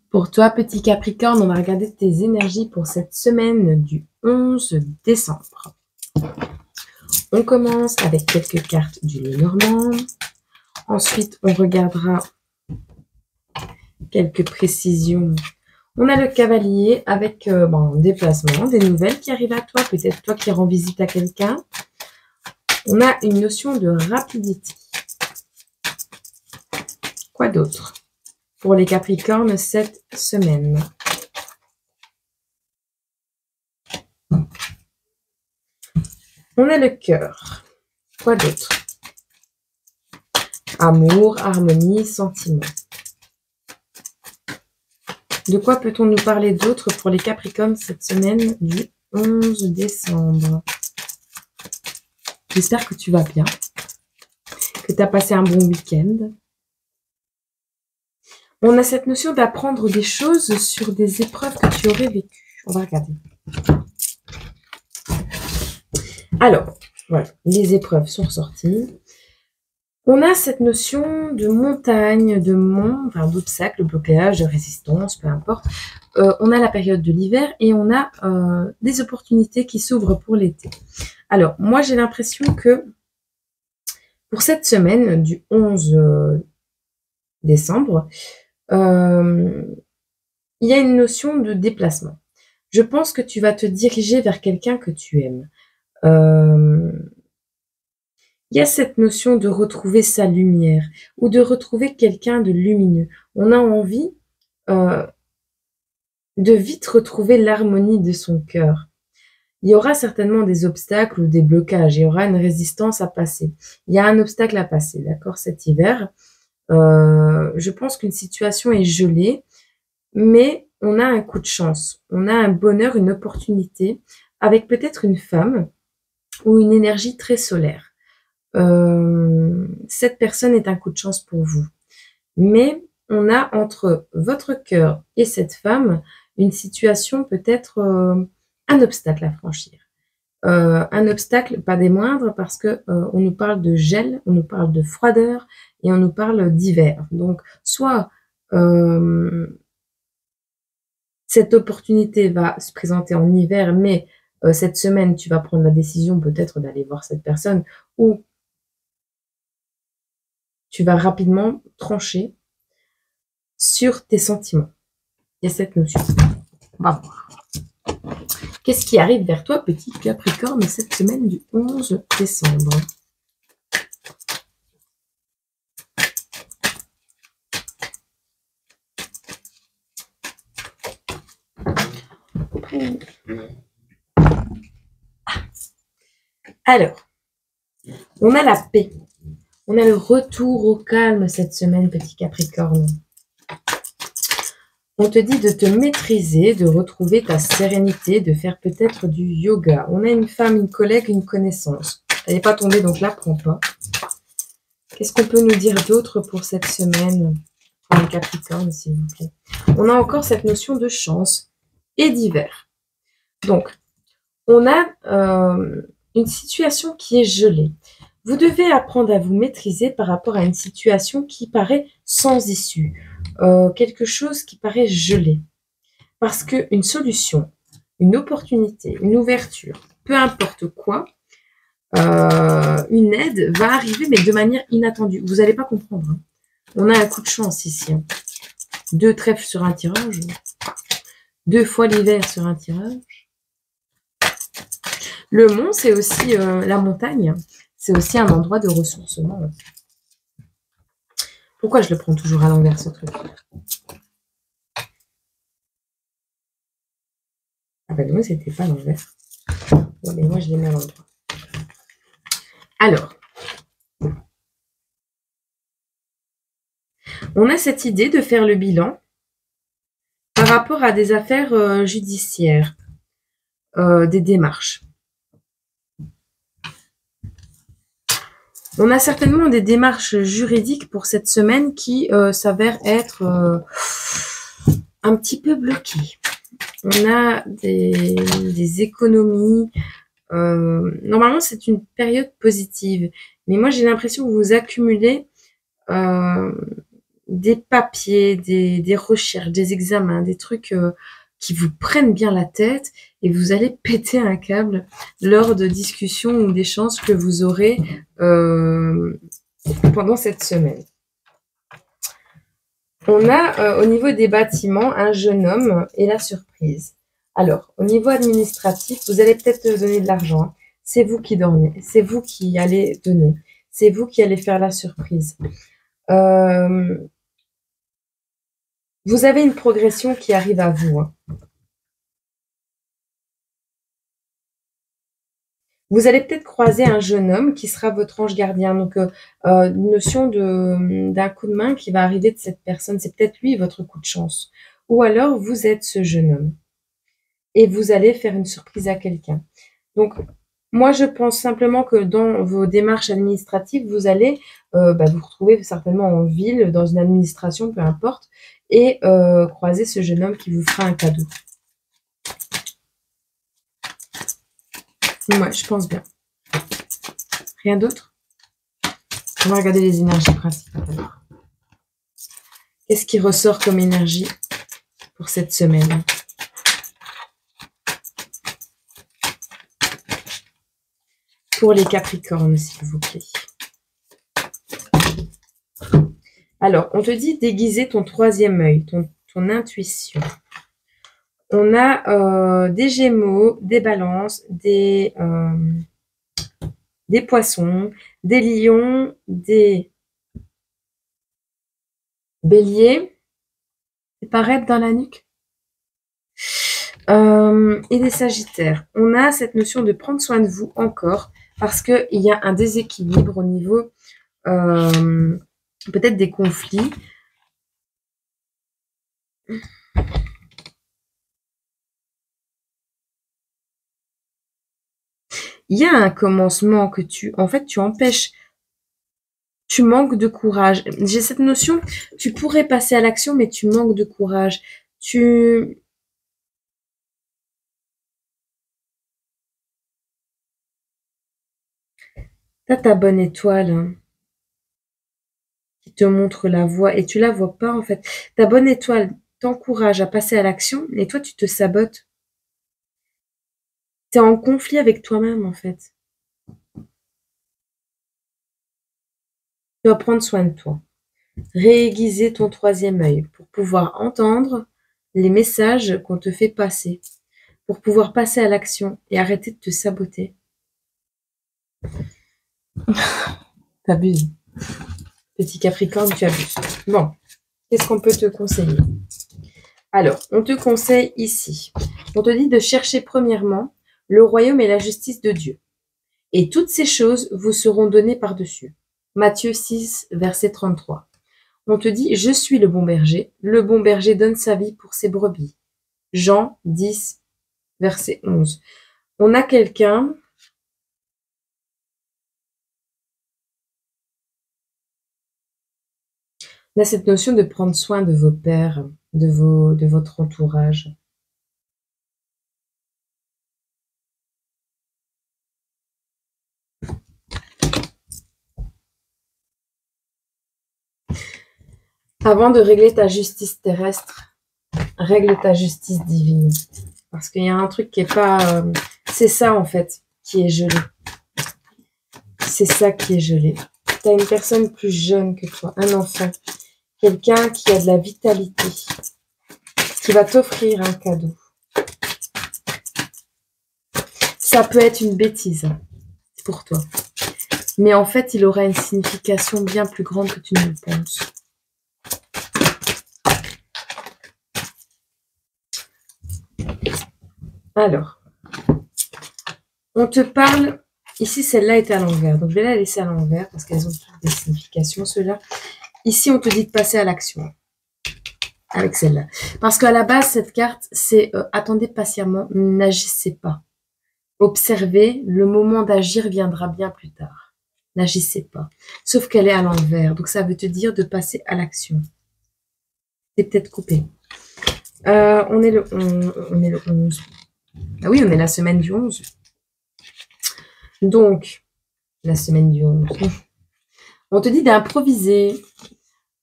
Pour toi, petit Capricorne, on va regarder tes énergies pour cette semaine du 11 décembre. On commence avec quelques cartes du Lenormand. Ensuite, on regardera quelques précisions. On a le cavalier avec déplacement, des nouvelles qui arrivent à toi, peut-être toi qui rends visite à quelqu'un. On a une notion de rapidité. Quoi d'autre pour les Capricornes cette semaine? On a le cœur. Quoi d'autre? Amour, harmonie, sentiment. De quoi peut-on nous parler d'autre pour les Capricornes cette semaine du 11 décembre? J'espère que tu vas bien, que tu as passé un bon week-end. On a cette notion d'apprendre des choses sur des épreuves que tu aurais vécues. On va regarder. Alors, voilà, les épreuves sont ressorties. On a cette notion de montagne, de mont, enfin d'obstacles, de blocage, de résistance, peu importe. On a la période de l'hiver et on a des opportunités qui s'ouvrent pour l'été. Alors, moi, j'ai l'impression que pour cette semaine du 11 décembre, il y a une notion de déplacement. Je pense que tu vas te diriger vers quelqu'un que tu aimes. Il y a cette notion de retrouver sa lumière ou de retrouver quelqu'un de lumineux. On a envie de vite retrouver l'harmonie de son cœur. Il y aura certainement des obstacles ou des blocages. Il y aura une résistance à passer. Il y a un obstacle à passer, d'accord, cet hiver. Je pense qu'une situation est gelée, mais on a un coup de chance. On a un bonheur, une opportunité avec peut-être une femme ou une énergie très solaire. Cette personne est un coup de chance pour vous. Mais on a entre votre cœur et cette femme une situation peut-être un obstacle à franchir. Un obstacle, pas des moindres, parce que on nous parle de gel, on nous parle de froideur et on nous parle d'hiver. Donc, soit cette opportunité va se présenter en hiver, mais cette semaine, tu vas prendre la décision peut-être d'aller voir cette personne, ou tu vas rapidement trancher sur tes sentiments. Il y a cette notion. On va voir. Qu'est-ce qui arrive vers toi, petit Capricorne, cette semaine du 11 décembre? Alors, on a la paix. On a le retour au calme cette semaine, petit Capricorne. On te dit de te maîtriser, de retrouver ta sérénité, de faire peut-être du yoga. On a une femme, une collègue, une connaissance. Elle n'est pas tombée, donc là, prends pas. Qu'est-ce qu'on peut nous dire d'autre pour cette semaine, pour les Capricornes, s'il vous plaît? On a encore cette notion de chance et d'hiver. Donc, on a une situation qui est gelée. Vous devez apprendre à vous maîtriser par rapport à une situation qui paraît sans issue. Quelque chose qui paraît gelé. Parce qu'une solution, une opportunité, une ouverture, peu importe quoi, une aide va arriver, mais de manière inattendue. Vous n'allez pas comprendre. Hein. On a un coup de chance ici. Hein. 2 trèfles sur un tirage. 2 fois l'hiver sur un tirage. Le mont, c'est aussi la montagne. C'est aussi un endroit de ressourcement. Pourquoi je le prends toujours à l'envers, ce truc? Ah ben moi, c'était pas à l'envers. Ouais, mais moi, je l'ai mis à l'endroit. Alors, on a cette idée de faire le bilan par rapport à des affaires judiciaires, des démarches. On a certainement des démarches juridiques pour cette semaine qui s'avèrent être un petit peu bloquées. On a des économies. Normalement, c'est une période positive. Mais moi, j'ai l'impression que vous accumulez des papiers, des recherches, des examens, des trucs qui vous prennent bien la tête et vous allez péter un câble lors de discussions ou d'échanges que vous aurez pendant cette semaine. On a au niveau des bâtiments un jeune homme et la surprise. Alors, au niveau administratif, vous allez peut-être donner de l'argent. Hein. C'est vous qui donnez, c'est vous qui allez donner, c'est vous qui allez faire la surprise. Vous avez une progression qui arrive à vous. Hein. Vous allez peut-être croiser un jeune homme qui sera votre ange gardien. Donc, une notion d'un coup de main qui va arriver de cette personne. C'est peut-être lui votre coup de chance. Ou alors, vous êtes ce jeune homme. Et vous allez faire une surprise à quelqu'un. Donc, moi, je pense simplement que dans vos démarches administratives, vous allez vous retrouver certainement en ville, dans une administration, peu importe, et croiser ce jeune homme qui vous fera un cadeau. Ouais, je pense bien. Rien d'autre? On va regarder les énergies principales. Qu'est-ce qui ressort comme énergie pour cette semaine? Pour les Capricornes, s'il vous plaît. Alors, on te dit déguiser ton troisième œil, ton intuition. On a des Gémeaux, des Balances, des Poissons, des Lions, des Béliers. C'est pareil dans la nuque. Et des Sagittaires. On a cette notion de prendre soin de vous encore parce qu'il y a un déséquilibre au niveau peut-être des conflits. Il y a un commencement que tu empêches. Tu manques de courage. J'ai cette notion, tu pourrais passer à l'action, mais tu manques de courage. T'as ta bonne étoile hein, qui te montre la voie et tu la vois pas en fait. Ta bonne étoile t'encourage à passer à l'action et toi tu te sabotes. Tu es en conflit avec toi-même en fait. Tu dois prendre soin de toi. Réaiguiser ton troisième œil pour pouvoir entendre les messages qu'on te fait passer, pour pouvoir passer à l'action et arrêter de te saboter. T'abuses. Petit Capricorne, tu abuses. Bon, qu'est-ce qu'on peut te conseiller? Alors, on te conseille ici. On te dit de chercher premièrement le royaume et la justice de Dieu. Et toutes ces choses vous seront données par-dessus. Matthieu 6, verset 33. On te dit, je suis le bon berger donne sa vie pour ses brebis. Jean 10, verset 11. On a quelqu'un on a cette notion de prendre soin de vos pères, de votre entourage. Avant de régler ta justice terrestre, règle ta justice divine. Parce qu'il y a un truc qui est pas... c'est ça, en fait, qui est gelé. C'est ça qui est gelé. Tu as une personne plus jeune que toi, un enfant. Quelqu'un qui a de la vitalité. Qui va t'offrir un cadeau. Ça peut être une bêtise pour toi. Mais en fait, il aura une signification bien plus grande que tu ne le penses. Alors, on te parle... Ici, celle-là est à l'envers. Donc, je vais la laisser à l'envers parce qu'elles ont toutes des significations, ceux-là. Ici, on te dit de passer à l'action avec celle-là. Parce qu'à la base, cette carte, c'est attendez patiemment, n'agissez pas. Observez, le moment d'agir viendra bien plus tard. N'agissez pas. Sauf qu'elle est à l'envers. Donc, ça veut te dire de passer à l'action. C'est peut-être coupé. On est le 11. Ah oui, on est la semaine du 11. Donc, la semaine du 11. On te dit d'improviser.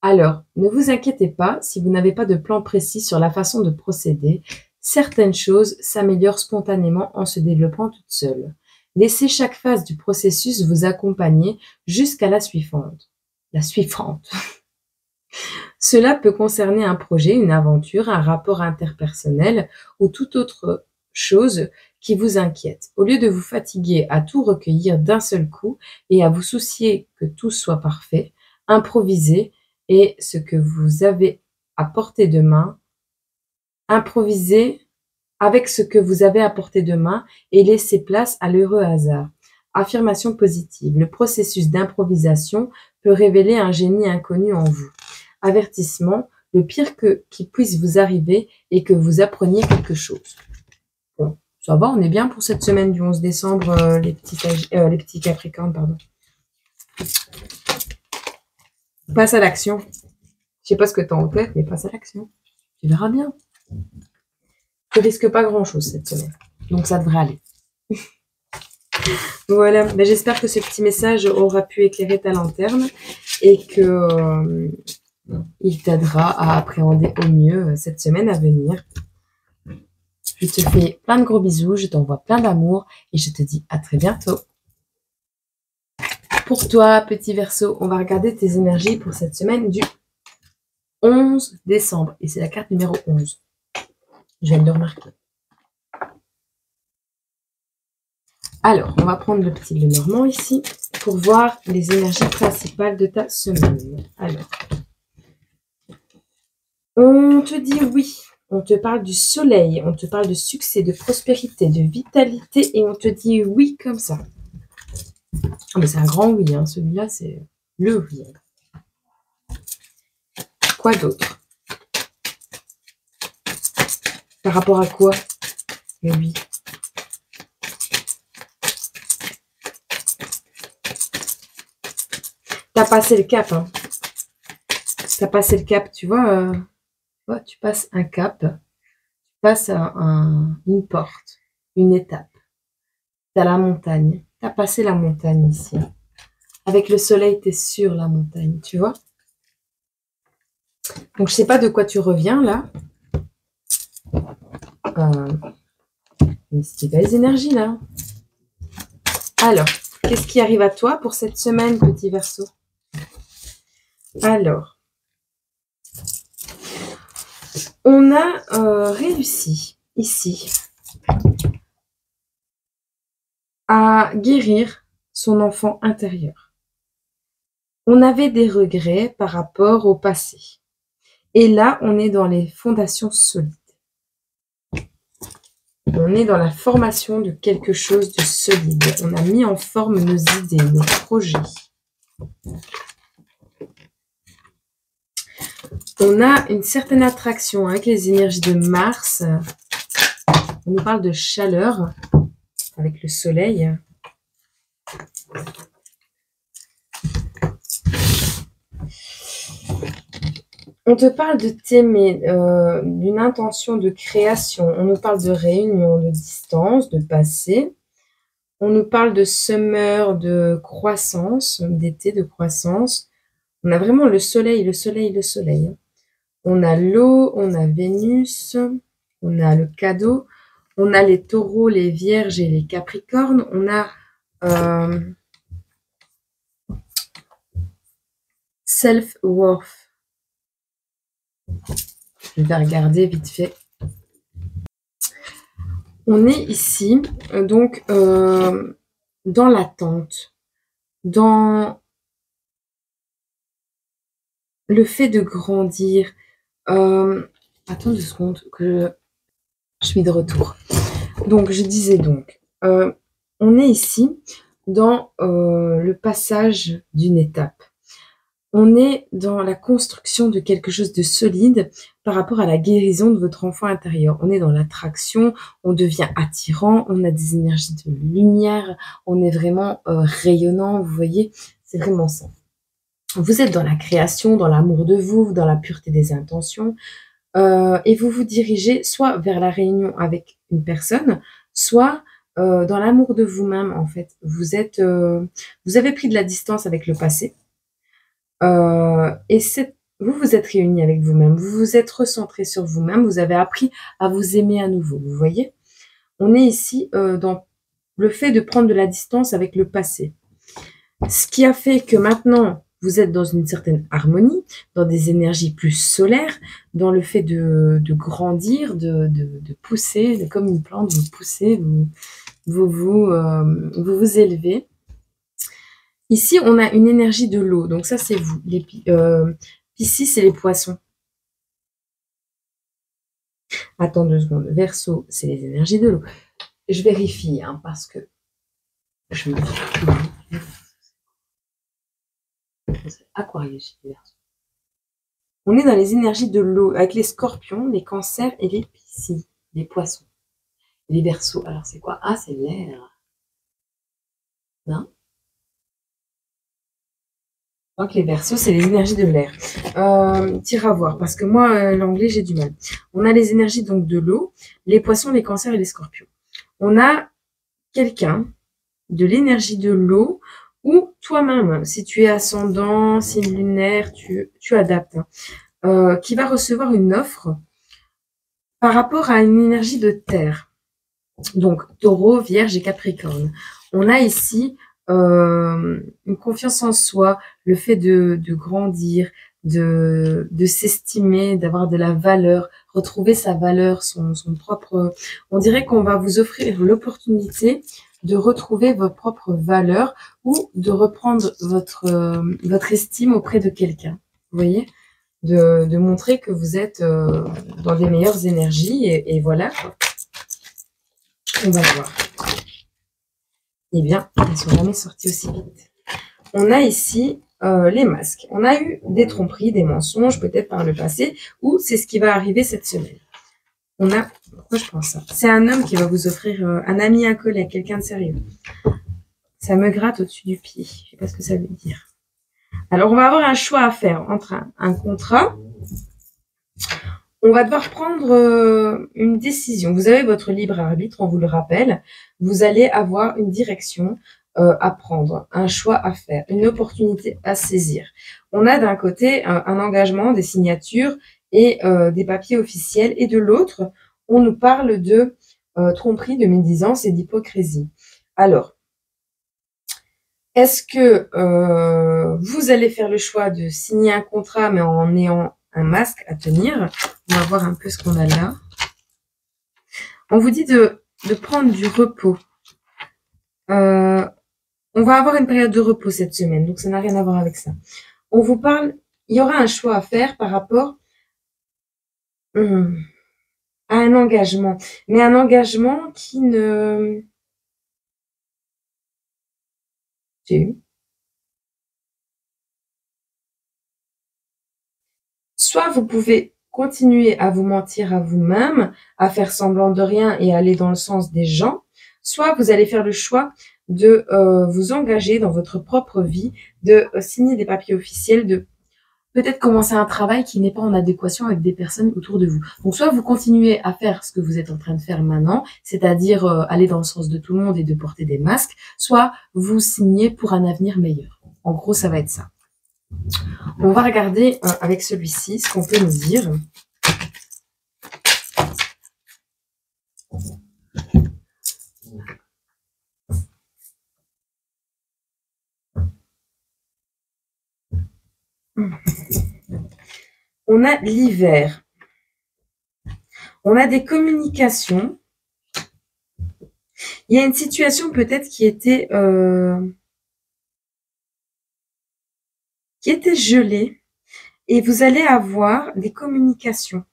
Alors, ne vous inquiétez pas si vous n'avez pas de plan précis sur la façon de procéder. Certaines choses s'améliorent spontanément en se développant toutes seules. Laissez chaque phase du processus vous accompagner jusqu'à la suivante. La suivante. Cela peut concerner un projet, une aventure, un rapport interpersonnel ou toute autre chose qui vous inquiète. Au lieu de vous fatiguer à tout recueillir d'un seul coup et à vous soucier que tout soit parfait, improvisez et ce que vous avez à portée de main, improvisez avec ce que vous avez à portée de main et laissez place à l'heureux hasard. Affirmation positive. Le processus d'improvisation peut révéler un génie inconnu en vous. Avertissement. Le pire qui puisse vous arriver est que vous appreniez quelque chose. Bon, ça va, on est bien pour cette semaine du 11 décembre, les petits Capricornes, pardon. Passe à l'action. Je sais pas ce que tu as en tête, mais passe à l'action. Tu verras bien. Tu risques pas grand-chose cette semaine. Donc, ça devrait aller. Voilà. Ben, j'espère que ce petit message aura pu éclairer ta lanterne et que il t'aidera à appréhender au mieux cette semaine à venir. Je te fais plein de gros bisous, je t'envoie plein d'amour et je te dis à très bientôt. Pour toi, petit Verseau, on va regarder tes énergies pour cette semaine du 11 décembre. Et c'est la carte numéro 11. Je viens de le remarquer. Alors, on va prendre le petit bleu normand ici pour voir les énergies principales de ta semaine. Alors, on te dit oui. On te parle du soleil, on te parle de succès, de prospérité, de vitalité et on te dit oui comme ça. Ah, mais c'est un grand oui, hein. Celui-là, c'est le oui. Quoi d'autre? Par rapport à quoi? Le oui. T'as passé le cap, hein. T'as passé le cap, tu vois. Tu passes un cap, tu passes une porte, une étape. T'as la montagne. T'as passé la montagne ici. Avec le soleil, t'es sur la montagne, tu vois. Donc, je sais pas de quoi tu reviens, là. Mais c'est des belles énergies, là. Alors, qu'est-ce qui arrive à toi pour cette semaine, petit Verseau? Alors, on a réussi, ici, à guérir son enfant intérieur. On avait des regrets par rapport au passé. Et là, on est dans les fondations solides. On est dans la formation de quelque chose de solide. On a mis en forme nos idées, nos projets. On a une certaine attraction avec les énergies de Mars. On nous parle de chaleur avec le soleil. On te parle de t'aimer, d'une intention de création. On nous parle de réunion, de distance, de passé. On nous parle de summer, de croissance, d'été, de croissance. On a vraiment le soleil, le soleil, le soleil. On a l'eau, on a Vénus, on a le cadeau, on a les taureaux, les vierges et les capricornes. On a self-worth. Je vais regarder vite fait. On est ici, donc, dans l'attente, dans le fait de grandir. Attends 2 secondes que je suis de retour. Donc, je disais donc, on est ici dans le passage d'une étape. On est dans la construction de quelque chose de solide par rapport à la guérison de votre enfant intérieur. On est dans l'attraction, on devient attirant, on a des énergies de lumière, on est vraiment rayonnant, vous voyez, c'est vraiment ça. Vous êtes dans la création, dans l'amour de vous, dans la pureté des intentions, et vous vous dirigez soit vers la réunion avec une personne, soit dans l'amour de vous-même, en fait. Vous avez pris de la distance avec le passé, et vous vous êtes réunis avec vous-même, vous vous êtes recentré sur vous-même, vous avez appris à vous aimer à nouveau, vous voyez? On est ici dans le fait de prendre de la distance avec le passé. Ce qui a fait que maintenant, vous êtes dans une certaine harmonie, dans des énergies plus solaires, dans le fait de grandir, de pousser, comme une plante, vous poussez, vous élevez. Ici, on a une énergie de l'eau, donc ça c'est vous. Ici, c'est les poissons. Attends 2 secondes. Verseau, c'est les énergies de l'eau. Je vérifie, hein, parce que je me dis... Aquarius, Verseau. On est dans les énergies de l'eau, avec les scorpions, les cancers et les piscis, les poissons. Les verseaux, alors c'est quoi? Ah, c'est l'air. Non? Donc les verseaux, c'est les énergies de l'air. Tire à voir, parce que moi, l'anglais, j'ai du mal. On a les énergies donc de l'eau, les poissons, les cancers et les scorpions. On a quelqu'un de l'énergie de l'eau, ou toi-même, si tu es ascendant, signe lunaire, tu adaptes, hein, qui va recevoir une offre par rapport à une énergie de terre. Donc, taureau, vierge et capricorne. On a ici une confiance en soi, le fait de grandir, de s'estimer, d'avoir de la valeur, retrouver sa valeur, son propre... On dirait qu'on va vous offrir l'opportunité de retrouver votre propre valeur ou de reprendre votre estime auprès de quelqu'un. Vous voyez, de montrer que vous êtes dans des meilleures énergies et voilà. On va voir. Eh bien, elles ne sont jamais sorties aussi vite. On a ici les masques. On a eu des tromperies, des mensonges, peut-être par le passé, ou c'est ce qui va arriver cette semaine. On a... Pourquoi je pense ça? C'est un homme qui va vous offrir un ami, un collègue, quelqu'un de sérieux. Ça me gratte au-dessus du pied. Je ne sais pas ce que ça veut dire. Alors, on va avoir un choix à faire entre un contrat. On va devoir prendre une décision. Vous avez votre libre arbitre, on vous le rappelle. Vous allez avoir une direction à prendre, un choix à faire, une opportunité à saisir. On a d'un côté un engagement, des signatures et des papiers officiels. Et de l'autre, on nous parle de tromperie, de médisance et d'hypocrisie. Alors, est-ce que vous allez faire le choix de signer un contrat mais en ayant un masque à tenir? On va voir un peu ce qu'on a là. On vous dit de prendre du repos. On va avoir une période de repos cette semaine, donc ça n'a rien à voir avec ça. On vous parle, il y aura un choix à faire par rapport à un engagement. Mais un engagement qui ne... Soit vous pouvez continuer à vous mentir à vous-même, à faire semblant de rien et aller dans le sens des gens, soit vous allez faire le choix de vous engager dans votre propre vie, de signer des papiers officiels, de peut-être commencer un travail qui n'est pas en adéquation avec des personnes autour de vous. Donc soit vous continuez à faire ce que vous êtes en train de faire maintenant, c'est-à-dire aller dans le sens de tout le monde et de porter des masques, soit vous signez pour un avenir meilleur. En gros, ça va être ça. On va regarder avec celui-ci ce qu'on peut nous dire. On a l'hiver. On a des communications Il y a une situation peut-être qui était gelée et vous allez avoir des communications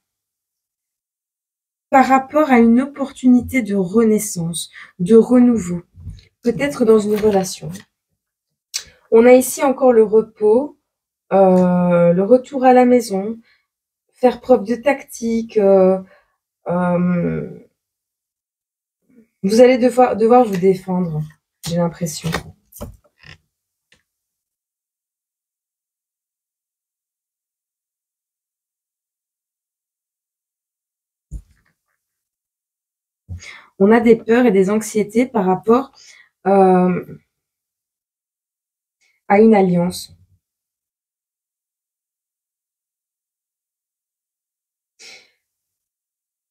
par rapport à une opportunité de renaissance, de renouveau, peut-être dans une relation. On a ici encore le repos, le retour à la maison, faire preuve de tactique. Vous allez devoir vous défendre, j'ai l'impression. On a des peurs et des anxiétés par rapport à une alliance.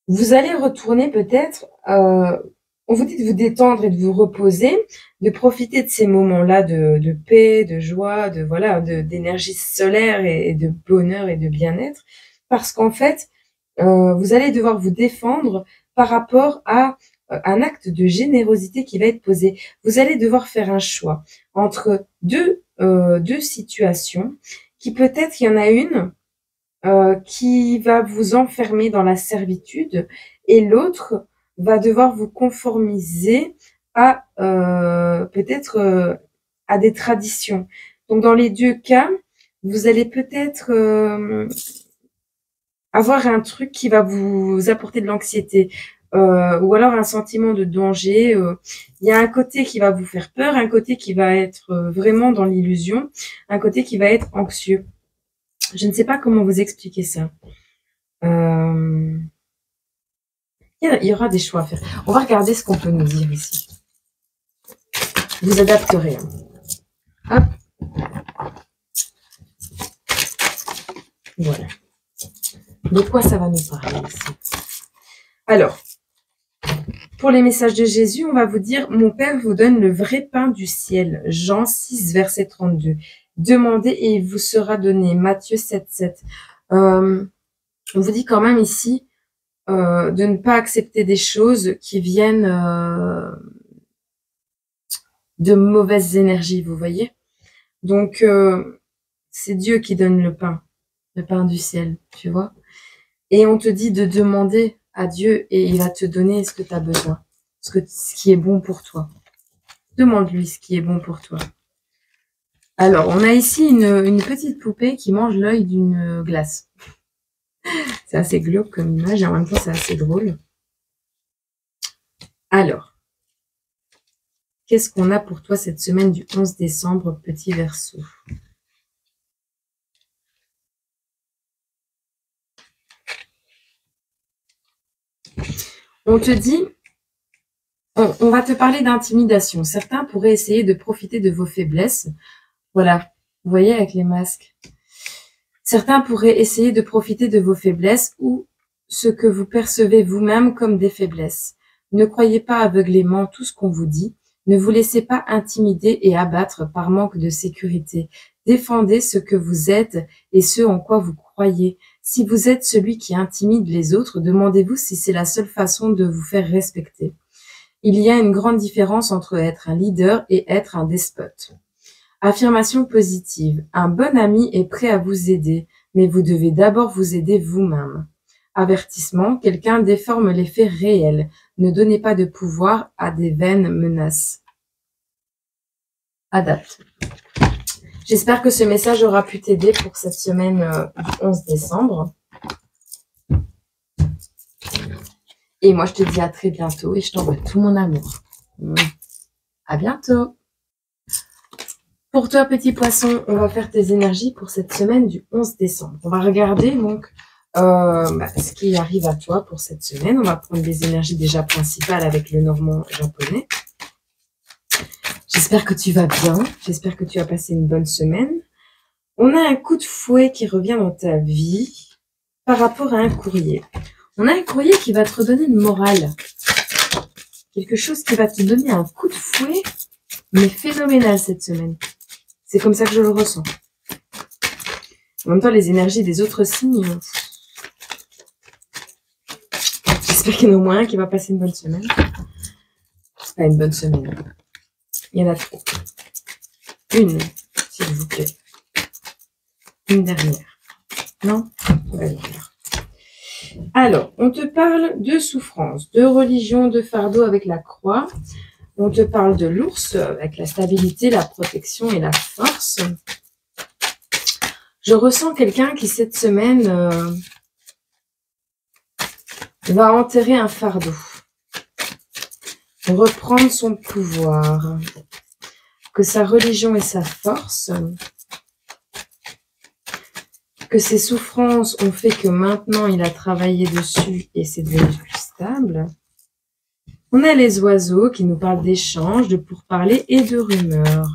Vous allez retourner peut-être, on vous dit de vous détendre et de vous reposer, de profiter de ces moments-là de paix, de joie, d'énergie solaire et de bonheur et de bien-être, parce qu'en fait, vous allez devoir vous défendre par rapport à un acte de générosité qui va être posé. Vous allez devoir faire un choix entre deux situations qui peut-être il y en a une qui va vous enfermer dans la servitude et l'autre va devoir vous conformiser à peut-être à des traditions. Donc dans les deux cas, vous allez peut-être avoir un truc qui va vous apporter de l'anxiété ou alors un sentiment de danger. Il y a un côté qui va vous faire peur, un côté qui va être vraiment dans l'illusion, un côté qui va être anxieux. Je ne sais pas comment vous expliquer ça. Il y aura des choix à faire. On va regarder ce qu'on peut nous dire ici. Vous adapterez. Hop. Voilà. De quoi ça va nous parler ici? Alors, pour les messages de Jésus, on va vous dire « Mon Père vous donne le vrai pain du ciel ». Jean 6, verset 32. Demandez et il vous sera donné. Matthieu 7, 7. On vous dit quand même ici de ne pas accepter des choses qui viennent de mauvaises énergies, vous voyez. Donc, c'est Dieu qui donne le pain du ciel, tu vois. Et on te dit de demander à Dieu et il va te donner ce que tu as besoin, ce qui est bon pour toi. Demande-lui ce qui est bon pour toi. Alors, on a ici une petite poupée qui mange l'œil d'une glace. C'est assez glauque comme image et en même temps, c'est assez drôle. Alors, qu'est-ce qu'on a pour toi cette semaine du 11 décembre, petit Verseau? On te dit, on va te parler d'intimidation. Certains pourraient essayer de profiter de vos faiblesses. Voilà, vous voyez avec les masques. Certains pourraient essayer de profiter de vos faiblesses ou ce que vous percevez vous-même comme des faiblesses. Ne croyez pas aveuglément tout ce qu'on vous dit. Ne vous laissez pas intimider et abattre par manque de sécurité. Défendez ce que vous êtes et ce en quoi vous croyez. Si vous êtes celui qui intimide les autres, demandez-vous si c'est la seule façon de vous faire respecter. Il y a une grande différence entre être un leader et être un despote. Affirmation positive. Un bon ami est prêt à vous aider, mais vous devez d'abord vous aider vous-même. Avertissement. Quelqu'un déforme les faits réels. Ne donnez pas de pouvoir à des vaines menaces. Adapte. J'espère que ce message aura pu t'aider pour cette semaine du 11 décembre. Et moi, je te dis à très bientôt et je t'envoie tout mon amour. À bientôt. Pour toi, petit poisson, on va faire tes énergies pour cette semaine du 11 décembre. On va regarder donc ce qui arrive à toi pour cette semaine. On va prendre des énergies déjà principales avec le normand japonais. J'espère que tu vas bien. J'espère que tu as passé une bonne semaine. On a un coup de fouet qui revient dans ta vie par rapport à un courrier. On a un courrier qui va te redonner une morale. Quelque chose qui va te donner un coup de fouet, mais phénoménal cette semaine. C'est comme ça que je le ressens. En même temps, les énergies des autres signes... J'espère qu'il y en a au moins un qui va passer une bonne semaine. C'est pas une bonne semaine. Il y en a trop. Une, s'il vous plaît. Une dernière. Non? Ouais. Alors, on te parle de souffrance, de religion, de fardeau avec la croix. On te parle de l'ours avec la stabilité, la protection et la force. Je ressens quelqu'un qui, cette semaine, va enterrer un fardeau. Reprendre son pouvoir. Que sa religion et sa force, que ses souffrances ont fait que maintenant il a travaillé dessus et c'est devenu plus stable. On a les oiseaux qui nous parlent d'échanges, de pourparlers et de rumeurs.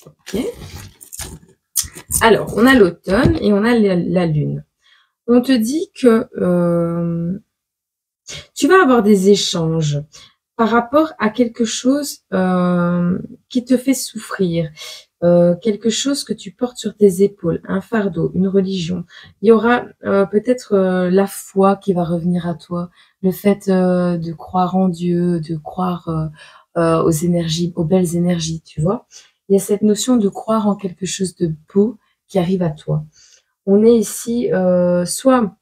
Ok. Alors, on a l'automne et on a la lune. On te dit que tu vas avoir des échanges par rapport à quelque chose qui te fait souffrir, quelque chose que tu portes sur tes épaules, un fardeau, une religion. Il y aura peut-être la foi qui va revenir à toi, le fait de croire en Dieu, de croire aux énergies, aux belles énergies, tu vois. Il y a cette notion de croire en quelque chose de beau qui arrive à toi. On est ici soit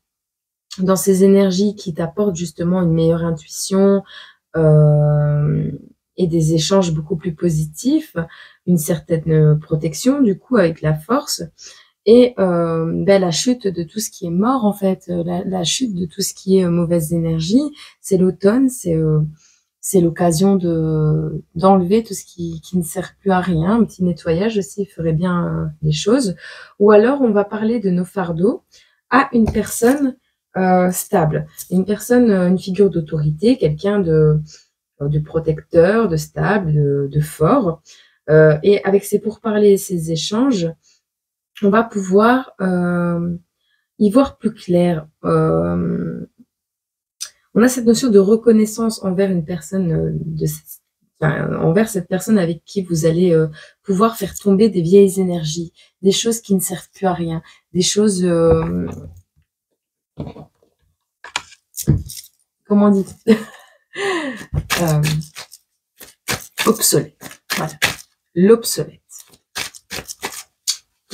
dans ces énergies qui t'apportent justement une meilleure intuition, et des échanges beaucoup plus positifs, une certaine protection du coup avec la force et la chute de tout ce qui est mort en fait, la chute de tout ce qui est mauvaise énergie. C'est l'automne, c'est l'occasion d'enlever tout ce qui ne sert plus à rien. Un petit nettoyage aussi ferait bien les choses. Ou alors on va parler de nos fardeaux à une personne stable, une personne, une figure d'autorité, quelqu'un de protecteur, de stable, de fort. Et avec ces pourparlers et ces échanges, on va pouvoir y voir plus clair. On a cette notion de reconnaissance envers une personne, envers cette personne avec qui vous allez pouvoir faire tomber des vieilles énergies, des choses qui ne servent plus à rien, des choses... comment on dit obsolète. Voilà. L'obsolète.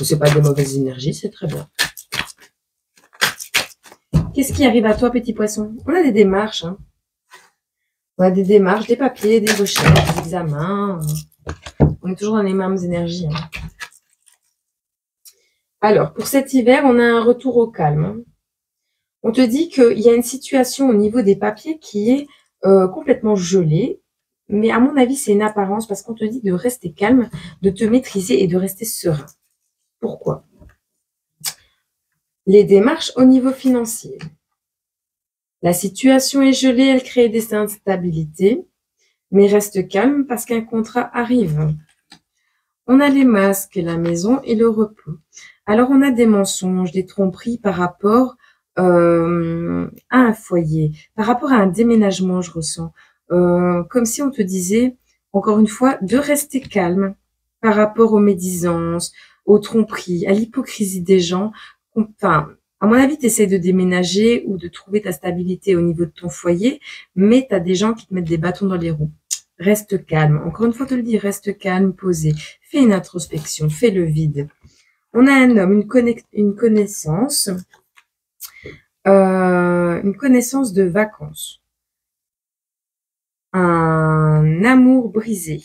C'est pas des mauvaises énergies, c'est très bien. Qu'est-ce qui arrive à toi, petit poisson? On a des démarches. Hein. On a des démarches, des papiers, des recherches, des examens. On est toujours dans les mêmes énergies. Hein. Alors, pour cet hiver, on a un retour au calme. Hein. On te dit qu'il y a une situation au niveau des papiers qui est complètement gelée. Mais à mon avis, c'est une apparence parce qu'on te dit de rester calme, de te maîtriser et de rester serein. Pourquoi? Les démarches au niveau financier. La situation est gelée, elle crée des instabilités, mais reste calme parce qu'un contrat arrive. On a les masques, la maison et le repos. Alors, on a des mensonges, des tromperies par rapport à un foyer, par rapport à un déménagement, je ressens. Comme si on te disait, encore une fois, de rester calme par rapport aux médisances, aux tromperies, à l'hypocrisie des gens. Enfin, à mon avis, tu essaies de déménager ou de trouver ta stabilité au niveau de ton foyer, mais tu as des gens qui te mettent des bâtons dans les roues. Reste calme. Encore une fois, te le dis, reste calme, posé. Fais une introspection, fais le vide. On a un homme, une connaissance de vacances. Un amour brisé.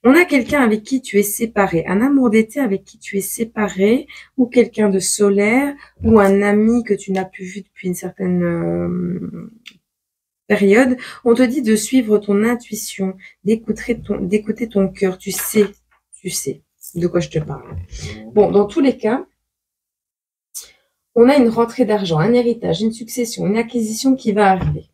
On a quelqu'un avec qui tu es séparé, un amour d'été avec qui tu es séparé, ou quelqu'un de solaire, ou un ami que tu n'as plus vu depuis une certaine période. On te dit de suivre ton intuition, d'écouter ton cœur. Tu sais de quoi je te parle. Bon, dans tous les cas, on a une rentrée d'argent, un héritage, une succession, une acquisition qui va arriver.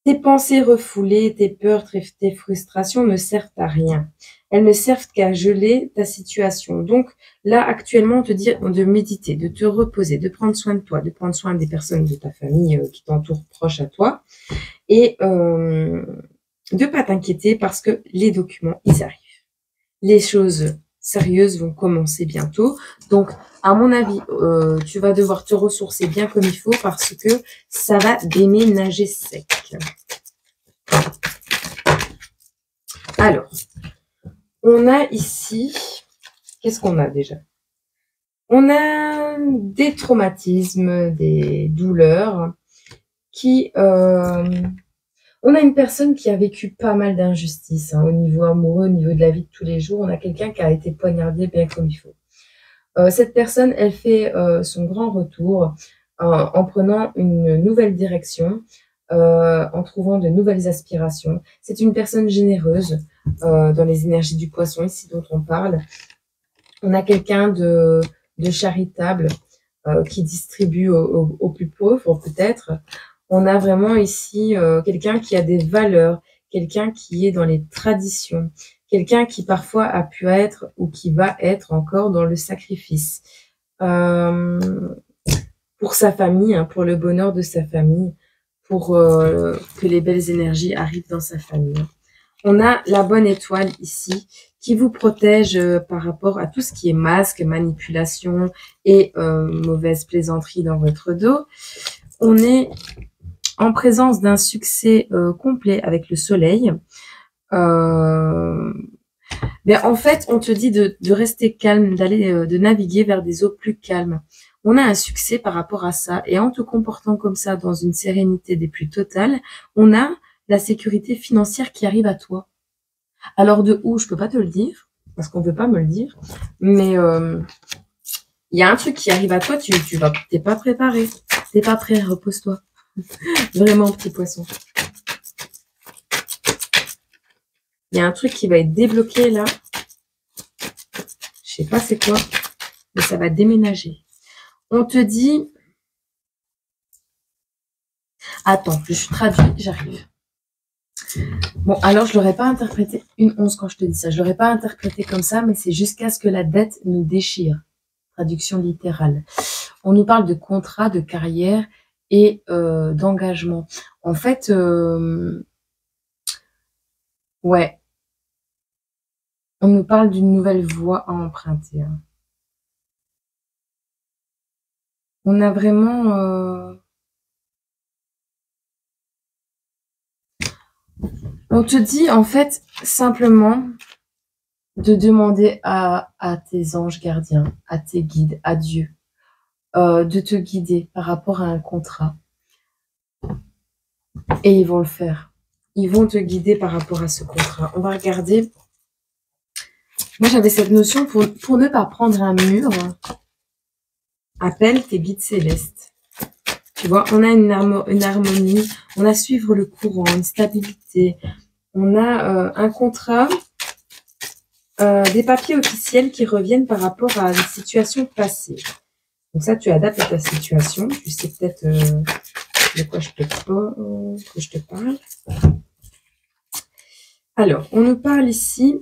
Tes pensées refoulées, tes peurs, tes frustrations ne servent à rien. Elles ne servent qu'à geler ta situation. Donc là, actuellement, on te dit de méditer, de te reposer, de prendre soin de toi, de prendre soin des personnes de ta famille qui t'entourent proches à toi et de pas t'inquiéter parce que les documents, ils arrivent. Les choses sérieuses vont commencer bientôt. Donc, à mon avis, tu vas devoir te ressourcer bien comme il faut parce que ça va déménager sec. Alors, on a ici, qu'est-ce qu'on a déjà? On a des traumatismes, des douleurs qui... on a une personne qui a vécu pas mal d'injustices au niveau amoureux, au niveau de la vie de tous les jours. On a quelqu'un qui a été poignardé bien comme il faut. Cette personne, elle fait son grand retour en prenant une nouvelle direction, en trouvant de nouvelles aspirations. C'est une personne généreuse dans les énergies du poisson, ici dont on parle. On a quelqu'un de charitable qui distribue aux plus pauvres, peut-être. On a vraiment ici quelqu'un qui a des valeurs, quelqu'un qui est dans les traditions, quelqu'un qui parfois a pu être ou qui va être encore dans le sacrifice. Pour sa famille, pour le bonheur de sa famille, pour que les belles énergies arrivent dans sa famille. On a la bonne étoile ici qui vous protège par rapport à tout ce qui est masque, manipulation et mauvaise plaisanterie dans votre dos. On est en présence d'un succès complet avec le soleil. Mais en fait, on te dit de rester calme, d'aller, de naviguer vers des eaux plus calmes. On a un succès par rapport à ça. Et en te comportant comme ça, dans une sérénité des plus totales, on a la sécurité financière qui arrive à toi. Alors de où, je peux pas te le dire, parce qu'on veut pas me le dire. Mais il y a un truc qui arrive à toi, t'es pas préparé. T'es pas prêt, repose-toi. Vraiment, petit poisson. Il y a un truc qui va être débloqué là. Je sais pas c'est quoi, mais ça va déménager. On te dit... Attends, je traduis, j'arrive. Bon, alors je l'aurais pas interprété une 11 quand je te dis ça. Je l'aurais pas interprété comme ça, mais c'est jusqu'à ce que la dette nous déchire. Traduction littérale. On nous parle de contrat, de carrière et d'engagement. En fait, ouais. On nous parle d'une nouvelle voie à emprunter. On a vraiment... On te dit, en fait, simplement de demander à tes anges gardiens, à tes guides, à Dieu, de te guider par rapport à un contrat. Et ils vont le faire. Ils vont te guider par rapport à ce contrat. On va regarder. Moi, j'avais cette notion pour ne pas prendre un mur. Appelle tes guides célestes. Tu vois, on a une harmonie, on a suivre le courant, une stabilité. On a un contrat, des papiers officiels qui reviennent par rapport à une situation passée. Donc ça, tu adaptes à ta situation. Tu sais peut-être de quoi je te parle. Alors, on nous parle ici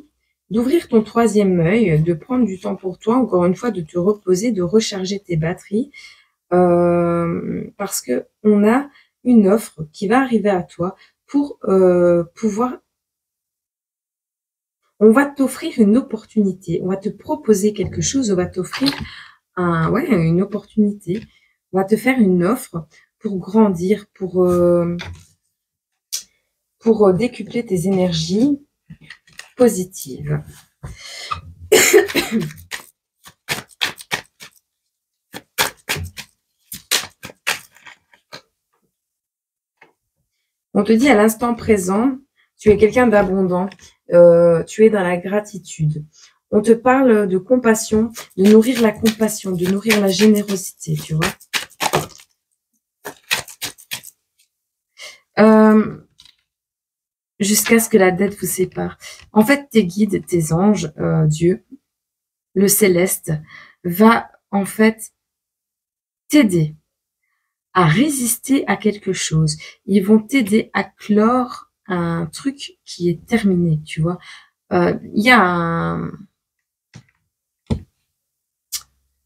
d'ouvrir ton troisième œil, de prendre du temps pour toi, encore une fois, de te reposer, de recharger tes batteries, parce que on a une offre qui va arriver à toi pour pouvoir... On va t'offrir une opportunité, on va te proposer quelque chose, on va t'offrir une opportunité, on va te faire une offre pour grandir, pour décupler tes énergies positives. On te dit à l'instant présent, tu es quelqu'un d'abondant, tu es dans la gratitude. On te parle de compassion, de nourrir la compassion, de nourrir la générosité, tu vois. Jusqu'à ce que la dette vous sépare. En fait, tes guides, tes anges, Dieu, le céleste, va en fait t'aider à résister à quelque chose. Ils vont t'aider à clore un truc qui est terminé, tu vois. Il y a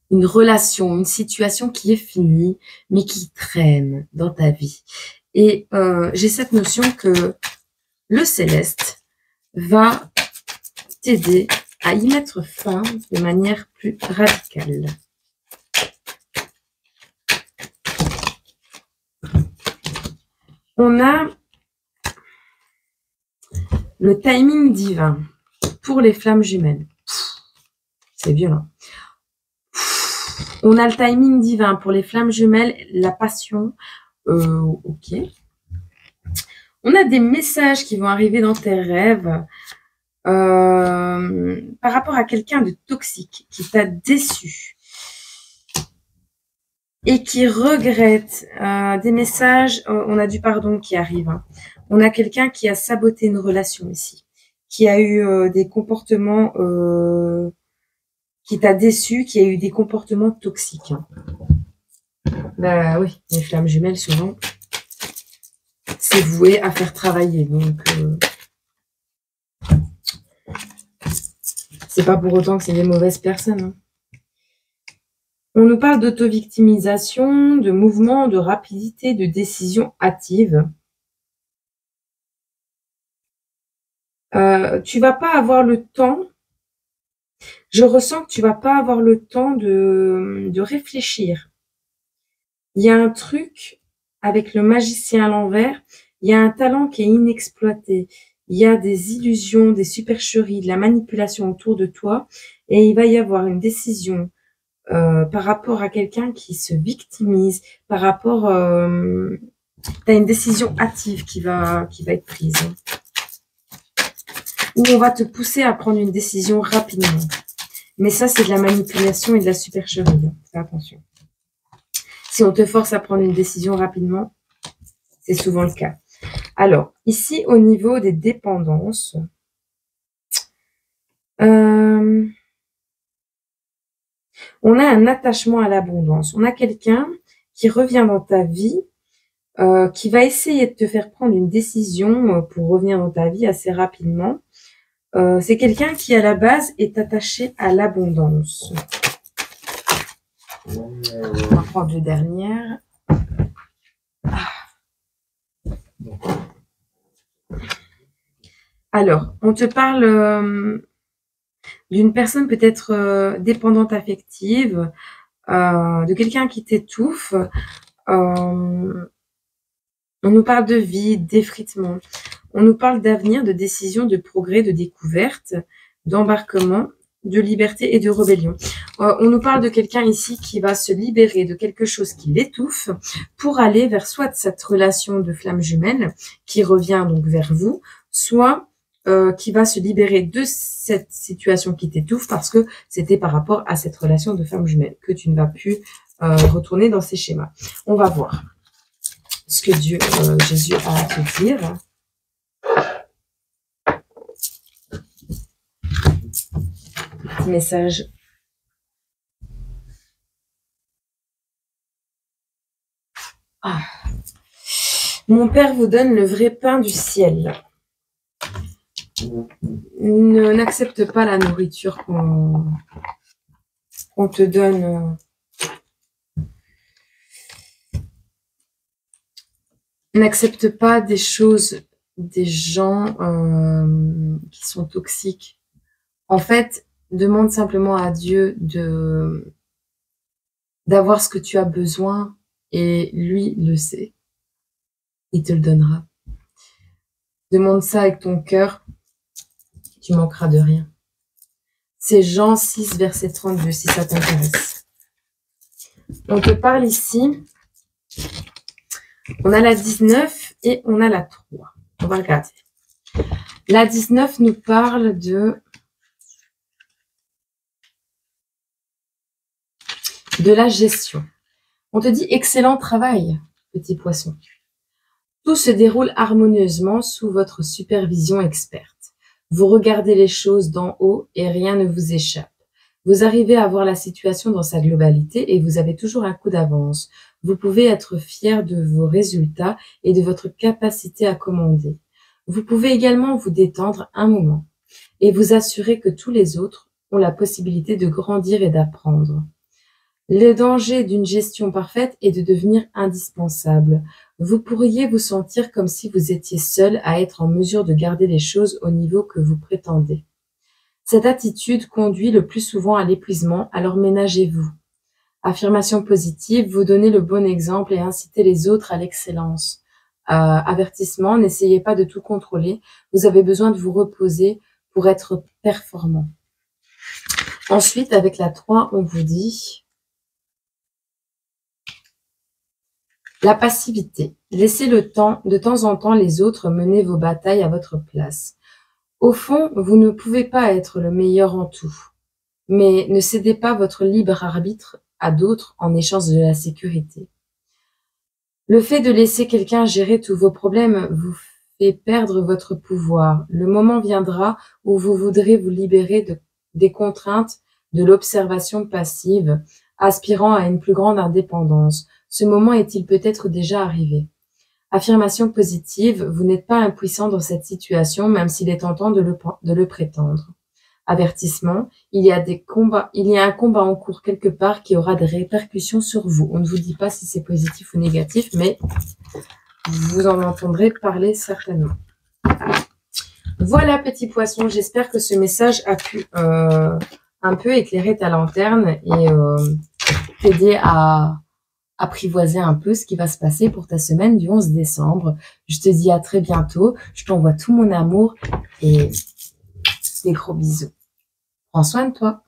une relation, une situation qui est finie, mais qui traîne dans ta vie. Et j'ai cette notion que le céleste va t'aider à y mettre fin de manière plus radicale. On a le timing divin pour les flammes jumelles. C'est violent. On a le timing divin pour les flammes jumelles, la passion. Ok. On a des messages qui vont arriver dans tes rêves par rapport à quelqu'un de toxique qui t'a déçu et qui regrette. Des messages, on a du pardon qui arrive. Hein. On a quelqu'un qui a saboté une relation ici, qui a eu des comportements, qui t'a déçu, qui a eu des comportements toxiques. Hein. Bah oui, les flammes jumelles, souvent, c'est voué à faire travailler. Donc, c'est pas pour autant que c'est des mauvaises personnes. Hein. On nous parle d'auto-victimisation, de mouvement, de rapidité, de décision hâtive. Tu vas pas avoir le temps. Je ressens que tu vas pas avoir le temps de réfléchir. Il y a un truc avec le magicien à l'envers. Il y a un talent qui est inexploité. Il y a des illusions, des supercheries, de la manipulation autour de toi. Et il va y avoir une décision par rapport à quelqu'un qui se victimise, par rapport... tu as une décision hâtive qui va être prise. Ou on va te pousser à prendre une décision rapidement. Mais ça, c'est de la manipulation et de la supercherie. Fais attention. Si on te force à prendre une décision rapidement, c'est souvent le cas. Alors, ici, au niveau des dépendances, on a un attachement à l'abondance. On a quelqu'un qui revient dans ta vie, qui va essayer de te faire prendre une décision pour revenir dans ta vie assez rapidement. C'est quelqu'un qui, à la base, est attaché à l'abondance. On va prendre les dernières. Alors, on te parle d'une personne peut-être dépendante affective, de quelqu'un qui t'étouffe. On nous parle de vie, d'effritement. On nous parle d'avenir, de décision, de progrès, de découverte, d'embarquement, de liberté et de rébellion. On nous parle de quelqu'un ici qui va se libérer de quelque chose qui l'étouffe pour aller vers soit cette relation de flamme jumelle qui revient donc vers vous, soit qui va se libérer de cette situation qui t'étouffe parce que c'était par rapport à cette relation de flamme jumelle que tu ne vas plus retourner dans ces schémas. On va voir ce que Jésus a à te dire. Petit message. Ah. Mon Père vous donne le vrai pain du ciel. N'accepte pas la nourriture qu'on te donne. N'accepte pas des choses, des gens qui sont toxiques. En fait, demande simplement à Dieu d'avoir ce que tu as besoin et lui le sait. Il te le donnera. Demande ça avec ton cœur. Tu manqueras de rien. C'est Jean 6, verset 32, si ça t'intéresse. On te parle ici. On a la 19 et on a la 3. On va regarder. La 19 nous parle de la gestion. On te dit excellent travail, petit poisson. Tout se déroule harmonieusement sous votre supervision experte. Vous regardez les choses d'en haut et rien ne vous échappe. Vous arrivez à voir la situation dans sa globalité et vous avez toujours un coup d'avance. Vous pouvez être fier de vos résultats et de votre capacité à commander. Vous pouvez également vous détendre un moment et vous assurer que tous les autres ont la possibilité de grandir et d'apprendre. Le danger d'une gestion parfaite est de devenir indispensable. Vous pourriez vous sentir comme si vous étiez seul à être en mesure de garder les choses au niveau que vous prétendez. Cette attitude conduit le plus souvent à l'épuisement, alors ménagez-vous. Affirmation positive, vous donnez le bon exemple et incitez les autres à l'excellence. Avertissement, n'essayez pas de tout contrôler. Vous avez besoin de vous reposer pour être performant. Ensuite, avec la 3, on vous dit la passivité. Laissez de temps en temps les autres mener vos batailles à votre place. Au fond, vous ne pouvez pas être le meilleur en tout. Mais ne cédez pas votre libre arbitre à d'autres en échange de la sécurité. Le fait de laisser quelqu'un gérer tous vos problèmes vous fait perdre votre pouvoir. Le moment viendra où vous voudrez vous libérer des contraintes de l'observation passive, aspirant à une plus grande indépendance. Ce moment est-il peut-être déjà arrivé? Affirmation positive, vous n'êtes pas impuissant dans cette situation, même s'il est tentant de le prétendre. Avertissement, il y a un combat en cours quelque part qui aura des répercussions sur vous. On ne vous dit pas si c'est positif ou négatif, mais vous en entendrez parler certainement. Voilà, petit poisson, j'espère que ce message a pu un peu éclairer ta lanterne et t'aider à apprivoiser un peu ce qui va se passer pour ta semaine du 11 décembre. Je te dis à très bientôt. Je t'envoie tout mon amour et des gros bisous. Prends soin de toi.